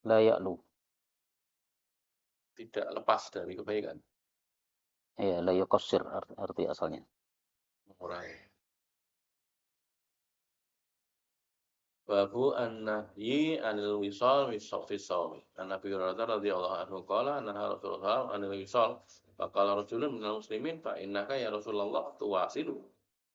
[SPEAKER 2] La ya'lu.
[SPEAKER 1] Tidak lepas dari kebaikan.
[SPEAKER 2] Ya, la yuqassir arti asalnya.
[SPEAKER 1] Mengurangi. Babu an-nahyi anil wisal fi shaumi. An Nabi Hurairah radhiyallahu anhu qala naha Rasulullah anil wisal. Faqala rajulun minal muslimin fa innaka ya Rasulullah tuwasilu.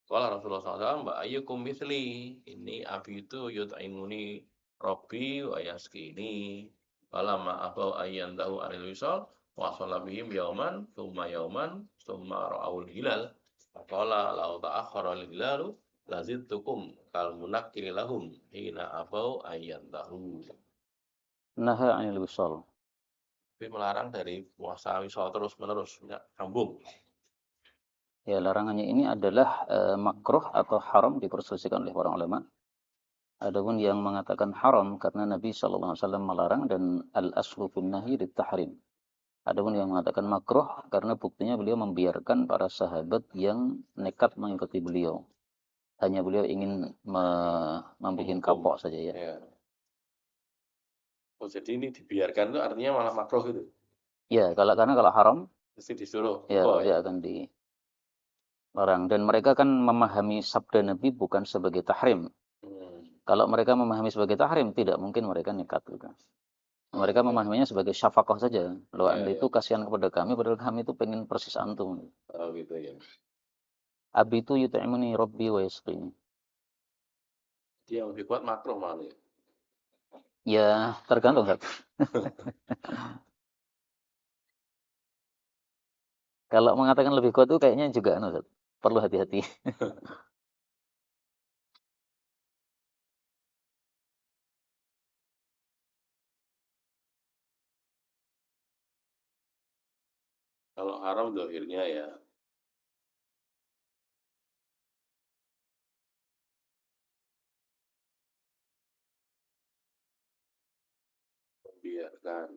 [SPEAKER 1] Qala Rasulullah SAW, mbak ayyukum mithli. Ini abi itu yut'imuni rabbi wa yaskini. Qala ma abau ayyan tahu anil wisal. Wa salabihim yauman, thumma ra'awul hilal. Faqala lau ta'akhkhara al-hilalu lazidtukum kal munakkil lahum hina abau ayyantahu.
[SPEAKER 2] Naha 'anil wisal.
[SPEAKER 1] Tapi melarang dari puasa wisal terus-menerus, enggak sambung.
[SPEAKER 2] Ya, larangannya ini adalah makruh atau haram diperselisihkan oleh para ulama. Adapun yang mengatakan haram karena Nabi SAW melarang dan al-aslu fin nahyi tahrim. Adapun yang mengatakan makruh karena buktinya beliau membiarkan para sahabat yang nekat mengikuti beliau. Hanya beliau ingin membuat kapok saja ya.
[SPEAKER 1] Ya. Oh, jadi ini dibiarkan itu artinya malah makruh gitu.
[SPEAKER 2] Ya, karena kalau haram
[SPEAKER 1] Mesti disuruh.
[SPEAKER 2] ya pasti akan dilarang dan mereka kan memahami sabda Nabi bukan sebagai tahrim. Kalau mereka memahami sebagai tahrim tidak mungkin mereka nekat gitu. Mereka memahaminya sebagai syafaqah saja. Loh, Anda itu kasihan kepada kami padahal kami itu pengen persis antum.
[SPEAKER 1] Oh gitu ya.
[SPEAKER 2] Abi itu yut'imuni rabbi wa yasqini.
[SPEAKER 1] Dia yang lebih kuat makruh malah ya.
[SPEAKER 2] Ya, tergantung kan. Kalau mengatakan lebih kuat itu kayaknya juga perlu hati-hati.
[SPEAKER 1] Kalau haram zahirnya ya. Biarkan.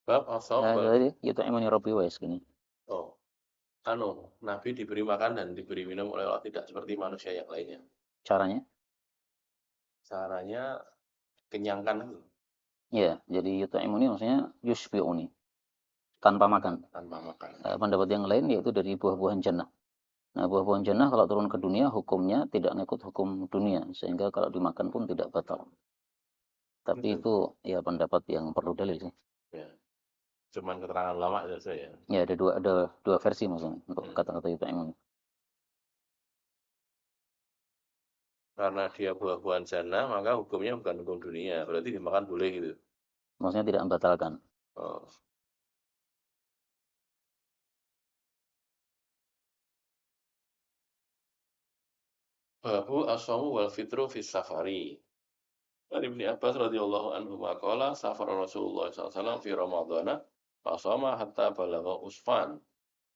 [SPEAKER 1] Bab asal.
[SPEAKER 2] Jadi yut'imuni rabbi wa yasqini.
[SPEAKER 1] Oh. Nabi diberi makan dan diberi minum oleh Allah tidak seperti manusia yang lainnya.
[SPEAKER 2] Caranya?
[SPEAKER 1] Caranya kenyangkan.
[SPEAKER 2] Ya, jadi yut'imuni maksudnya yushbi'uni. Tanpa makan.
[SPEAKER 1] Tanpa makan.
[SPEAKER 2] Pendapat yang lain yaitu dari buah-buahan jannah. Nah, buah pohon jannah kalau turun ke dunia hukumnya tidak ngikut hukum dunia, sehingga kalau dimakan pun tidak batal. Tapi
[SPEAKER 1] Betul.
[SPEAKER 2] itu ya pendapat yang perlu dalil sih.
[SPEAKER 1] Ya, cuman keterangan ulama itu saja ya.
[SPEAKER 2] Ya ada dua versi maksudnya untuk
[SPEAKER 1] Hmm.
[SPEAKER 2] kata-kata itu emang.
[SPEAKER 1] Karena dia buah-buahan jannah, maka hukumnya bukan hukum dunia. Berarti dimakan boleh gitu.
[SPEAKER 2] Maksudnya tidak membatalkan.
[SPEAKER 1] Oh. Babu as-sawmu wal fitru fis safari. An Ibnu Abbas radhiyallahu anhu maqala safara Rasulullah sallallahu alaihi wasallam fi Ramadhana fasama hatta balagha usfan.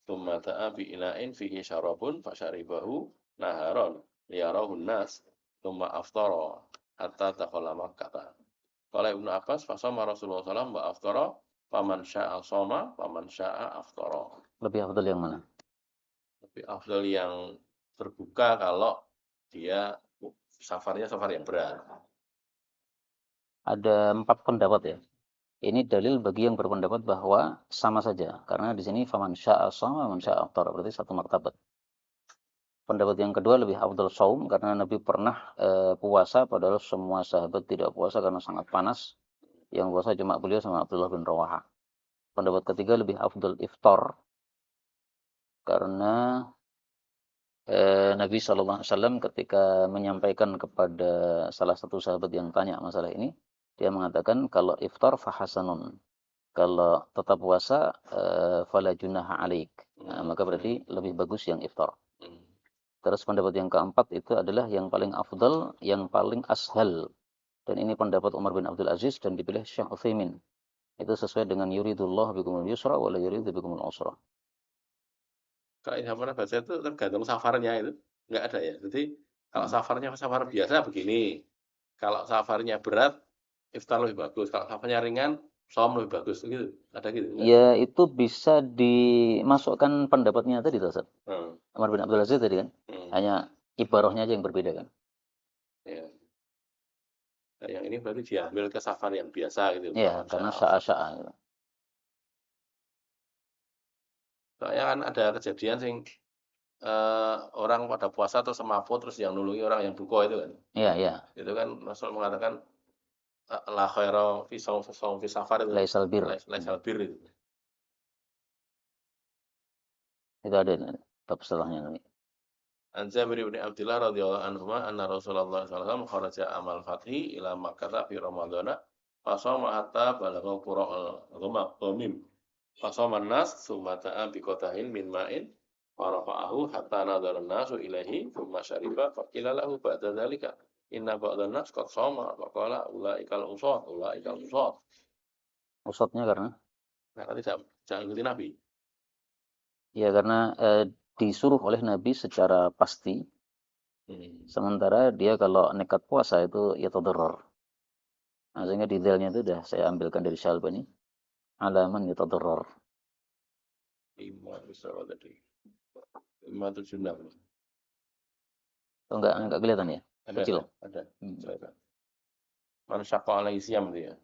[SPEAKER 1] Tsumma ta'a bi ina'in fihi syarabun fasyaribahu naharon liyarahu nas. Tsumma aftara hatta dakhala Makkah. Qala Ibnu Abbas fasama Rasulullah sallallahu alaihi wasallam wa aftara faman syaa shoma faman syaa aftara.
[SPEAKER 2] Lebih afdal yang mana?
[SPEAKER 1] Lebih afdal yang terbuka kalau dia safarnya safar yang berat.
[SPEAKER 2] Ada 4 pendapat ya. Ini dalil bagi yang berpendapat bahwa sama saja, karena di sini faman syaa shoma faman syaa aftara, berarti satu martabat. Pendapat yang kedua lebih afdal saum karena Nabi pernah puasa padahal semua sahabat tidak puasa karena sangat panas. Yang puasa cuma beliau sama Abdullah bin Rawaha. Pendapat ketiga lebih afdal iftar karena Nabi SAW ketika menyampaikan kepada salah satu sahabat yang tanya masalah ini, dia mengatakan kalau iftar fahasanun, kalau tetap puasa fala junaha alaik. Nah, maka berarti lebih bagus yang iftar. Terus pendapat yang keempat itu adalah yang paling afdal, yang paling ashal. Dan ini pendapat Umar bin Abdul Aziz dan dipilih Syekh Utsaimin. Itu sesuai dengan yuridullah bikumul yusra wa la yuridu bikumul usra.
[SPEAKER 1] Kalau yang pernah baca itu tergantung safarnya itu, nggak ada ya. Jadi kalau safarnya safar biasa begini, kalau safarnya berat, iftar lebih bagus. Kalau safarnya ringan, shaum lebih bagus. Gitu. Ada gitu enggak?
[SPEAKER 2] Ya itu bisa dimasukkan pendapatnya tadi Ustaz.
[SPEAKER 1] Hmm.
[SPEAKER 2] Umar bin Abdul Aziz tadi kan. Hanya ibarahnya aja yang berbeda kan.
[SPEAKER 1] Ya. Nah, yang ini berarti diambil ke safar yang biasa gitu.
[SPEAKER 2] Ya, karena syaa-syaa gitu.
[SPEAKER 1] Soalnya kan ada kejadian sing orang pada puasa terus semaput terus yang nulungi orang yang buka itu kan.
[SPEAKER 2] Iya, iya.
[SPEAKER 1] Itu kan Rasul mengatakan la khaira fi shaum fi safar itu.
[SPEAKER 2] Laisal bir.
[SPEAKER 1] Laisal bir itu.
[SPEAKER 2] Itu ada bab setelahnya nanti.
[SPEAKER 1] An Jabir bin Abdullah radhiyallahu anhuma anna Rasulullah sallallahu alaihi wasallam kharaja amal fathi ila Makkah fi Ramadhana fasama hatta balagha qura'al ghamim fasama an-nas tsumma ta'a bi qatahin min ma'in farafa'ahu hatta nadhara an-nasu ilaihi thumma shariba faqila lahu ba'da dhalika inna ba'dhan nas qad sama faqala ulaikal usat.
[SPEAKER 2] Usatnya karena?
[SPEAKER 1] Karena tidak ikuti Nabi.
[SPEAKER 2] Ya karena disuruh oleh Nabi secara pasti. Sementara dia kalau nekat puasa itu ya tadarrar. Nah, sehingga detailnya itu sudah saya ambilkan dari Syalbani. Alaman yatadarrar.
[SPEAKER 1] 5 tadi. 576.
[SPEAKER 2] Oh, enggak kelihatan ya? Kecil.
[SPEAKER 1] Ada. Man syaqqa alaihi siyam itu ya.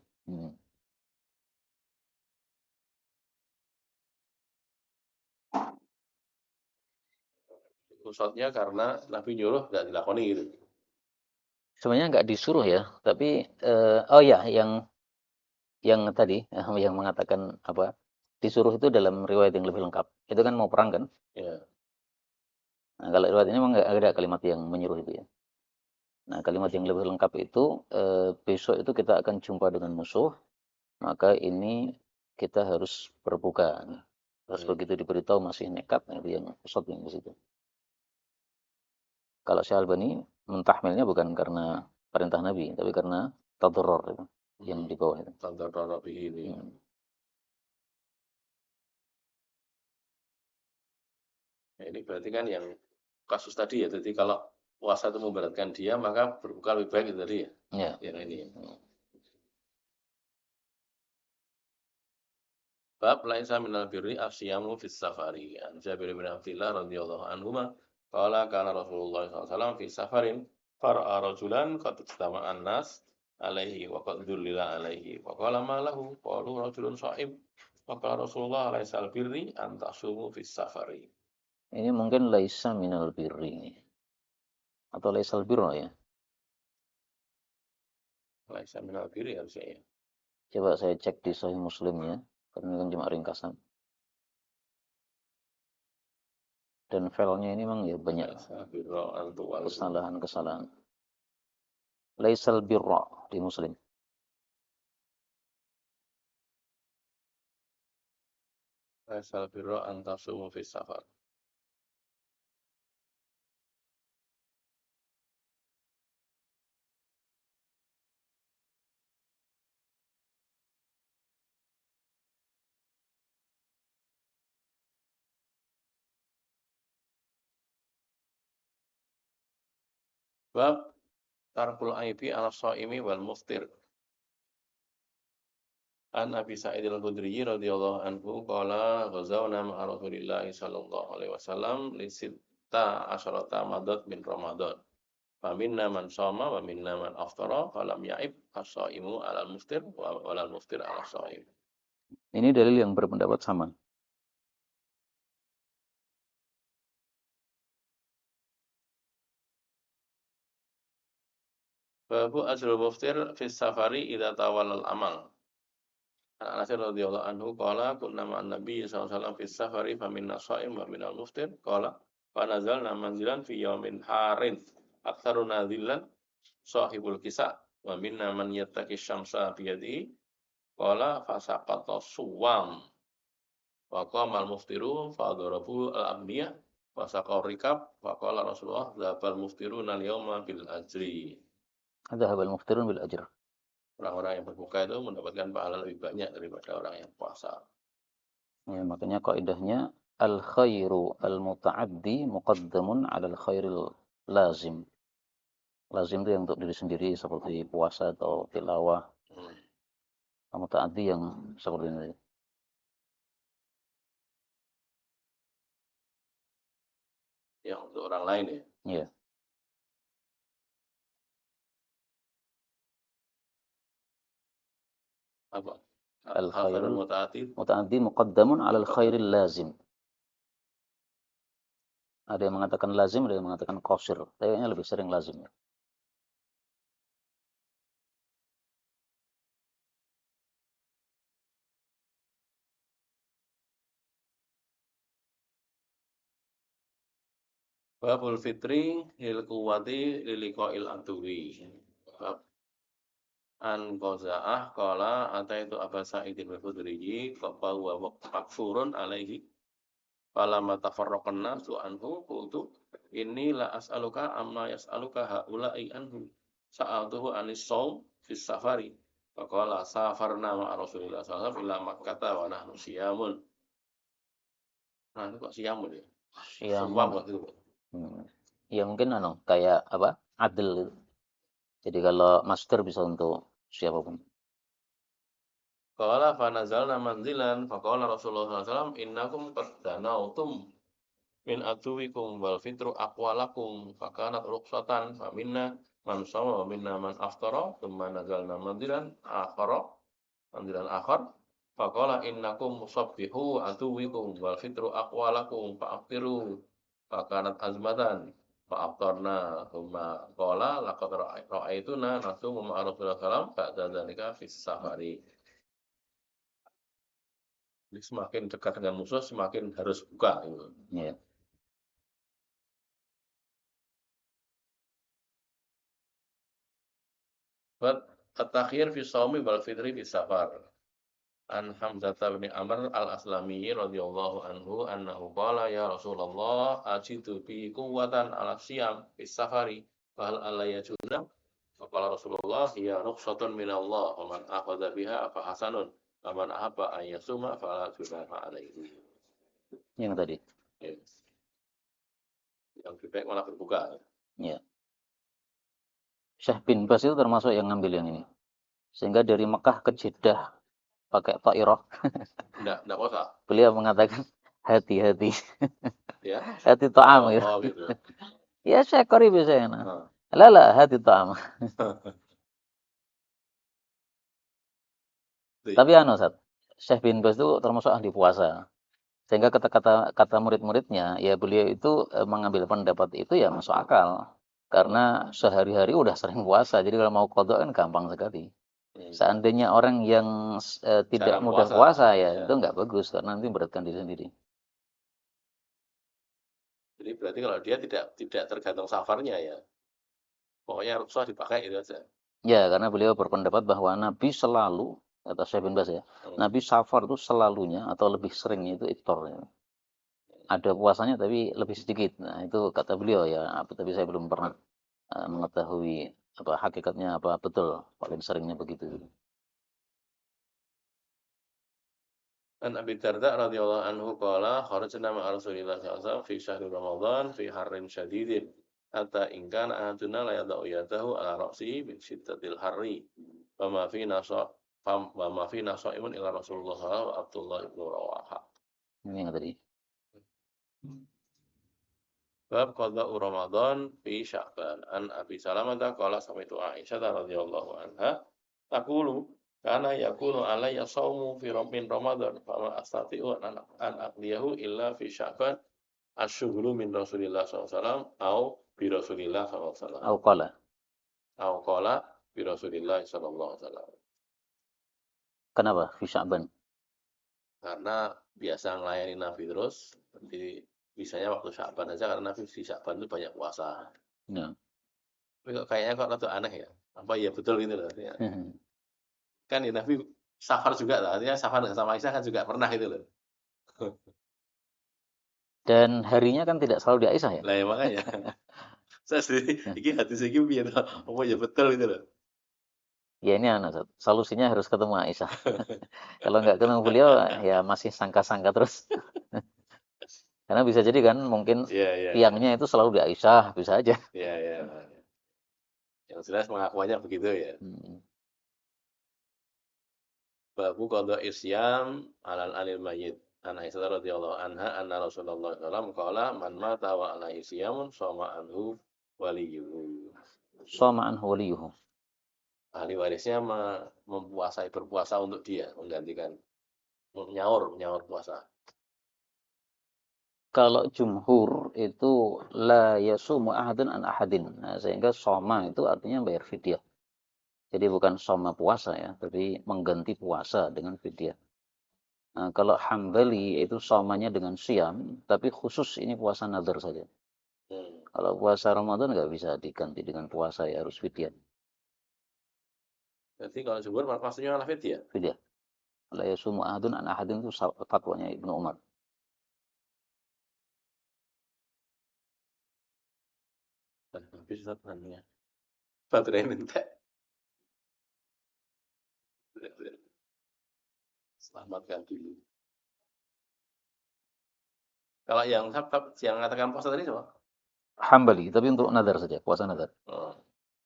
[SPEAKER 1] Usatnya karena Nabi nyuruh nggak dilakoni gitu.
[SPEAKER 2] Sebenarnya nggak disuruh ya, tapi oh ya yang tadi yang mengatakan apa disuruh itu dalam riwayat yang lebih lengkap. Itu kan mau perang kan?
[SPEAKER 1] Ya.
[SPEAKER 2] Nah, kalau riwayat ini memang nggak ada kalimat yang menyuruh itu ya. Nah, kalimat yang lebih lengkap itu besok itu kita akan jumpa dengan musuh, maka ini kita harus berbuka. Terus begitu diberitahu masih nekat, nah itu yang usat yang di situ. Kalau Syalbani mentahmilnya bukan karena perintah Nabi, tapi karena tadarrur itu yang di bawah itu.
[SPEAKER 1] Tadarrur ini. Nah, ini berarti kan yang kasus tadi ya. Jadi kalau puasa itu memberatkan dia, maka berbuka lebih baik itu tadi ya.
[SPEAKER 2] Ya.
[SPEAKER 1] Yang ini. Bab laisa minal birri asyamu fis safari. An Jabir bin Abdullah radhiyallahu anhuma qala kana Rasulullah sallallahu alaihi wasallam fi safarin fara'a rajulan qad istama'an nas alaihi wa qad dhullila alaihi wa qala ma lahu qalu rajulun sha'ib wa qala Rasulullah laisal birri an tasumu fis safari.
[SPEAKER 2] Ini mungkin laisa minal birri atau laisal birra ya.
[SPEAKER 1] Laisa minal birri harusnya ya.
[SPEAKER 2] Coba saya cek di Sahih Muslim ya, karena ini kan cuma ringkasan. Dan filenya ini memang ya banyak
[SPEAKER 1] Laisa birra an tuwallu.
[SPEAKER 2] kesalahan-kesalahan. Laisal birra di Muslim.
[SPEAKER 1] Laisa birra an tasumu fis safar. Bab tarkul aibi ala shaimi wal muftir. An Abi Sa'id al-Khudri radhiyallahu anhu qala ghazawna ma'a Rasulillah sallallahu alaihi wasallam li sitta asyrata madad min Ramadan. Fa minna man shoma wa minna man aftara falam ya'ib as-shaimu 'ala al-muftir wa 'ala al-muftir 'ala as-shaim.
[SPEAKER 2] Ini dalil yang berpendapat sama.
[SPEAKER 1] Babu ajrul muftir fi safari idza tawalla al-amal. An Anas radhiyallahu anhu qala kunna ma'an nabiy sallallahu alaihi wasallam fi safari fa minna shaim wa minal muftir qala fa nazalna manzilan fi yaumin harin aktsaru nadhilan sahibul kisa wa minna man yattaqi syamsa bi yadihi qala fa saqata suwam wa qama al-muftiru fa darabu al-abniyah wa saqaw rikab wa qala Rasulullah dzabal muftiruna al-yawma bil ajri.
[SPEAKER 2] Dhahabal muftirun bil ajr.
[SPEAKER 1] Orang-orang yang berbuka itu mendapatkan pahala lebih banyak daripada orang yang puasa.
[SPEAKER 2] Ya, makanya kaidahnya al khairu al muta'addi muqaddamun 'ala al khairil lazim. Lazim itu yang untuk diri sendiri seperti puasa atau tilawah. Muta'addi yang seperti ini.
[SPEAKER 1] Yang untuk orang lain ya.
[SPEAKER 2] Iya.
[SPEAKER 1] Apa?
[SPEAKER 2] Al khairul
[SPEAKER 1] muta'addi
[SPEAKER 2] muta'addi muqaddamun 'ala al khairil lazim. Ada yang mengatakan lazim, ada yang mengatakan qasir. Kayaknya lebih sering lazim.
[SPEAKER 1] Babul fitri lil quwwati liliqa'il aduwi. Bab an qaza'ah qala ataitu Aba Sa'id al-Khudri fa huwa makfurun alaihi falamma tafarraqan nasu anhu qultu inni la as'aluka amma yas'aluka haula'i anhu sa'altuhu anis shaum fis safari faqala safarna ma'a Rasulillah sallallahu alaihi wasallam ila Makkah wa nahnu siyamun. Nah, itu kok siyamun ya?
[SPEAKER 2] Siyamun.
[SPEAKER 1] Waktu itu.
[SPEAKER 2] Ya mungkin kayak apa? Adil gitu. Jadi kalau master bisa untuk siapapun.
[SPEAKER 1] Qala fa nazalna manzilan faqala Rasulullah sallallahu alaihi wasallam innakum qad danautum min aduwikum wal fitru aqwalakum fakanat ruqsatan fa minna man shama wa minna man aftara thumma nazalna manzilan akhar faqala innakum musabbihu aduwikum wal fitru aqwalakum fa aftiru fakanat azmatan fa aftarna thumma qala laqad ra'aituna nasumu ma'a Rasulullah sallallahu alaihi wasallam ba'da dzalika fis safari. Jadi semakin dekat dengan musuh semakin harus buka gitu.
[SPEAKER 2] Ya.
[SPEAKER 1] Buat at-takhir fi shaumi wal fitri fi safar. An Hamzah bin Amr al-Aslami radhiyallahu anhu annahu qala ya Rasulullah ajidu bi quwwatan ala siyam fi safari fa hal alayya junah? Faqala Rasulullah ya rukhsatun min Allah wa man akhadha biha fa hasanun wa man ahabba an yasuma fala junaha alaihi.
[SPEAKER 2] Yang tadi.
[SPEAKER 1] Yes. Yang lebih baik malah berbuka.
[SPEAKER 2] Ya. Syekh bin Bas itu termasuk yang ngambil yang ini. Sehingga dari Mekah ke Jeddah pakai ta'irah.
[SPEAKER 1] Enggak puasa.
[SPEAKER 2] Beliau mengatakan hati-hati.
[SPEAKER 1] Ya.
[SPEAKER 2] Hati ta'am gitu.
[SPEAKER 1] Oh, gitu.
[SPEAKER 2] Ya syakori biasanya. Lala hati ta'am. Tapi Ustaz, Syekh bin Bas itu termasuk ahli puasa. Sehingga kata murid-muridnya, ya beliau itu mengambil pendapat itu ya masuk akal. Karena sehari-hari udah sering puasa, jadi kalau mau qadha kan gampang sekali. Seandainya orang yang tidak
[SPEAKER 1] Jarang
[SPEAKER 2] mudah
[SPEAKER 1] puasa,
[SPEAKER 2] puasa ya
[SPEAKER 1] ya.
[SPEAKER 2] itu nggak bagus karena nanti memberatkan diri sendiri.
[SPEAKER 1] Jadi berarti kalau dia tidak tergantung safarnya ya. Pokoknya rukhsah dipakai itu aja.
[SPEAKER 2] Ya, karena beliau berpendapat bahwa Nabi selalu, kata Syekh bin Baz ya, Nabi safar itu selalunya atau lebih seringnya itu iftar. Ya. Ada puasanya tapi lebih sedikit. Nah, itu kata beliau ya, tapi saya belum pernah mengetahui apa hakikatnya apa betul paling seringnya begitu.
[SPEAKER 1] An Abi Darda radhiyallahu anhu qala kharajna ma'a Rasulillah sallallahu alaihi wasallam fi syahri Ramadan fi harrin syadidin hatta in kana ahaduna la yada'u yadahu ala ra'sihi min shiddatil harri wa ma fi nasaimun ila Rasulullah wa Abdullah ibn Rawaha.
[SPEAKER 2] Ini yang tadi.
[SPEAKER 1] Bab qada'u Ramadan fi Sya'ban. An Abi Salamah qala sami'tu Aisyah radhiyallahu anha taqulu kana yakunu alayya shaumu fi min Ramadan fama astati'u an aqdiyahu illa fi Sya'ban asyhuru min Rasulillah SAW au bi Rasulillah SAW.
[SPEAKER 2] Au qala.
[SPEAKER 1] Au qala bi Rasulillah SAW.
[SPEAKER 2] Kenapa? Fi Sya'ban.
[SPEAKER 1] Karena biasa melayani Nabi terus, jadi bisanya waktu Sya'ban aja karena Nabi di Sya'ban itu banyak puasa.
[SPEAKER 2] Ya.
[SPEAKER 1] Tapi kok kayaknya kok rada aneh ya. Apa ya betul gitu loh artinya. Kan ya Nabi safar juga lah, artinya safar sama Aisyah kan juga pernah gitu loh.
[SPEAKER 2] Dan harinya kan tidak selalu di Aisyah ya.
[SPEAKER 1] Lah ya makanya. Saya sendiri, ini hadis ini piye to? Apa ya betul gitu loh.
[SPEAKER 2] Ya ini solusinya harus ketemu Aisyah. Kalau nggak ketemu beliau ya masih sangka-sangka terus. Karena bisa jadi kan mungkin tiangnya itu selalu di Aisyah, bisa aja.
[SPEAKER 1] Iya, iya. Yang jelas pengakuannya begitu ya. Babu qada isyam alal anil mayyit. An Aisyah radhiyallahu anha anna Rasulullah sallallahu alaihi wasallam qala man mata wa alaihi syamun sama anhu waliyuhu.
[SPEAKER 2] Shoma anhu waliyuhu.
[SPEAKER 1] Ahli warisnya berpuasa untuk dia, menggantikan menyaur puasa.
[SPEAKER 2] Kalau jumhur itu la yasumu ahadun an ahadin. Nah, sehingga soma itu artinya bayar fidyah. Jadi bukan soma puasa ya, tapi mengganti puasa dengan fidyah. Nah, kalau Hambali itu somanya dengan siam, tapi khusus ini puasa nazar saja. Kalau puasa Ramadan nggak bisa diganti dengan puasa ya, harus fidyah.
[SPEAKER 1] Berarti kalau jumhur maksudnya malah fidyah.
[SPEAKER 2] Fidyah. La yasumu ahadun an ahadin itu fatwanya Ibnu Umar.
[SPEAKER 1] Habis namanya. Baterai minta. Selamatkan dulu. Kalau yang mengatakan puasa tadi siapa?
[SPEAKER 2] Hambali, tapi untuk nazar saja, puasa nazar.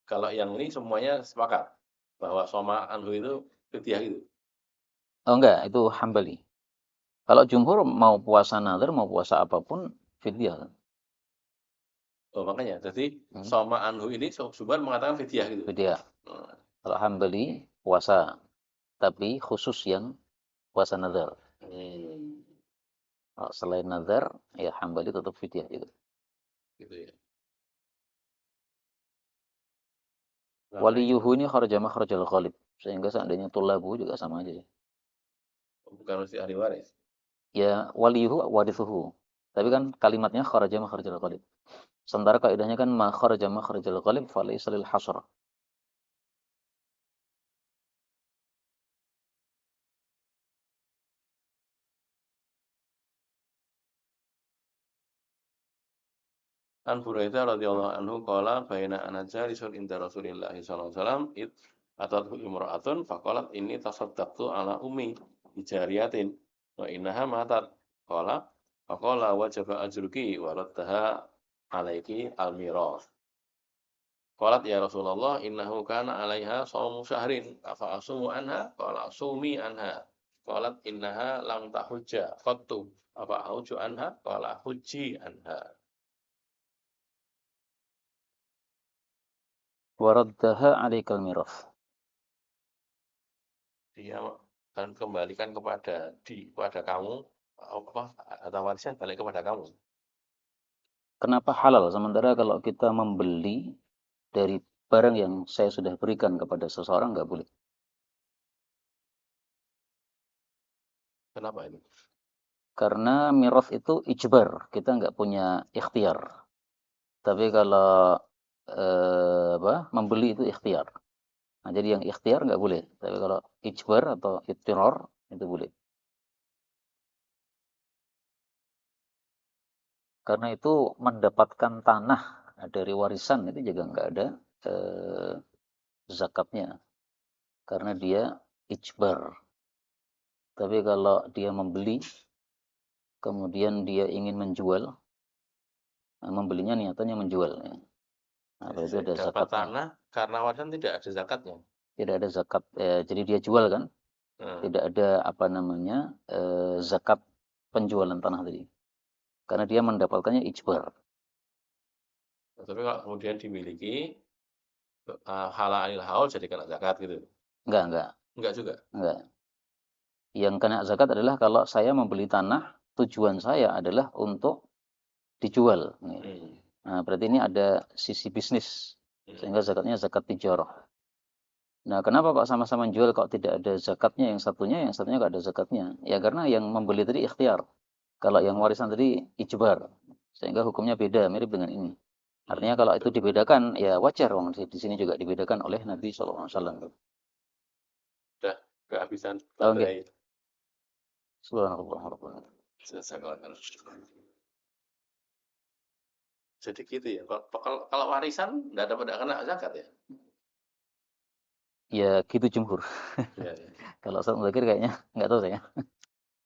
[SPEAKER 1] Kalau yang ini semuanya sepakat bahwa soma anhu itu fidyah itu.
[SPEAKER 2] Oh enggak, itu Hambali. Kalau jumhur mau puasa nazar, mau puasa apapun fidyah.
[SPEAKER 1] Oh makanya, jadi soma anhu ini Subhan mengatakan fidyah gitu.
[SPEAKER 2] Fidyah. Kalau Hambali puasa, tapi khusus yang puasa nazar. Kalau selain nazar, ya Hambali tetap fidyah gitu. Gitu ya. Waliyuhu ini kharaja makhrajal ghalib. Sehingga seandainya tulabu juga sama aja ya.
[SPEAKER 1] Bukan mesti ahli waris.
[SPEAKER 2] Ya waliyuhu warithuhu. Tapi kan kalimatnya kharaja makhrajal ghalib. Sementara kaidahnya kan ma kharaja makhrajal ghalib falaysa lil hasr.
[SPEAKER 1] An Buraidah radhiyallahu anhu qala baina ana jalisun inda Rasulillah sallallahu alaihi wasallam atatu imra'atun faqalat inni tasaddaqtu ala ummi bijariyatin wa innaha matat qala faqala wajaba ajruki wa raddaha alaiki almiras qalat ya Rasulullah innahu kana alaiha shaumu syahrin afa asumu anha qala asumi anha qalat innaha lam tahujja qattu afa auju anha qala hujji anha.
[SPEAKER 2] Waraddaha 'alaikal mirath.
[SPEAKER 1] Dia akan kembalikan kepada kamu harta warisan balik kepada kamu.
[SPEAKER 2] Kenapa halal? Sementara kalau kita membeli dari barang yang saya sudah berikan kepada seseorang nggak boleh.
[SPEAKER 1] Kenapa ini?
[SPEAKER 2] Karena miras itu ijbar, kita nggak punya ikhtiar. Tapi kalau membeli itu ikhtiar. Nah, jadi yang ikhtiar nggak boleh. Tapi kalau ijbar atau ittiror itu boleh. Karena itu mendapatkan tanah dari warisan itu juga nggak ada zakatnya. Karena dia ijbar. Tapi kalau dia membeli, kemudian dia ingin menjual, membelinya niatannya menjual. Ya. Nah, berarti ada
[SPEAKER 1] Dapat
[SPEAKER 2] zakatnya.
[SPEAKER 1] tanah karena warisan tidak ada zakatnya.
[SPEAKER 2] Tidak ada zakat. Jadi dia jual kan? Tidak ada zakat penjualan tanah tadi. Karena dia mendapatkannya ijbar.
[SPEAKER 1] Tapi kalau kemudian dimiliki halalil haul jadi kena zakat gitu.
[SPEAKER 2] Enggak.
[SPEAKER 1] Enggak juga.
[SPEAKER 2] Enggak. Yang kena zakat adalah kalau saya membeli tanah, tujuan saya adalah untuk dijual. Nah, berarti ini ada sisi bisnis. Sehingga zakatnya zakat tijarah. Nah, kenapa Pak sama-sama jual kok tidak ada zakatnya yang satunya nggak ada zakatnya? Ya karena yang membeli tadi ikhtiar. Kalau yang warisan tadi ijbar. Sehingga hukumnya beda, mirip dengan ini. Artinya kalau itu dibedakan, ya wajar. Di sini juga dibedakan oleh Nabi SAW.
[SPEAKER 1] Sudah kehabisan baterai.
[SPEAKER 2] Subhanallah.
[SPEAKER 1] Jadi gitu ya. Kalau warisan nggak dapat kena zakat ya?
[SPEAKER 2] Ya gitu jumhur.
[SPEAKER 1] Ya.
[SPEAKER 2] Kalau Ustaz Muzakir kayaknya nggak tahu saya.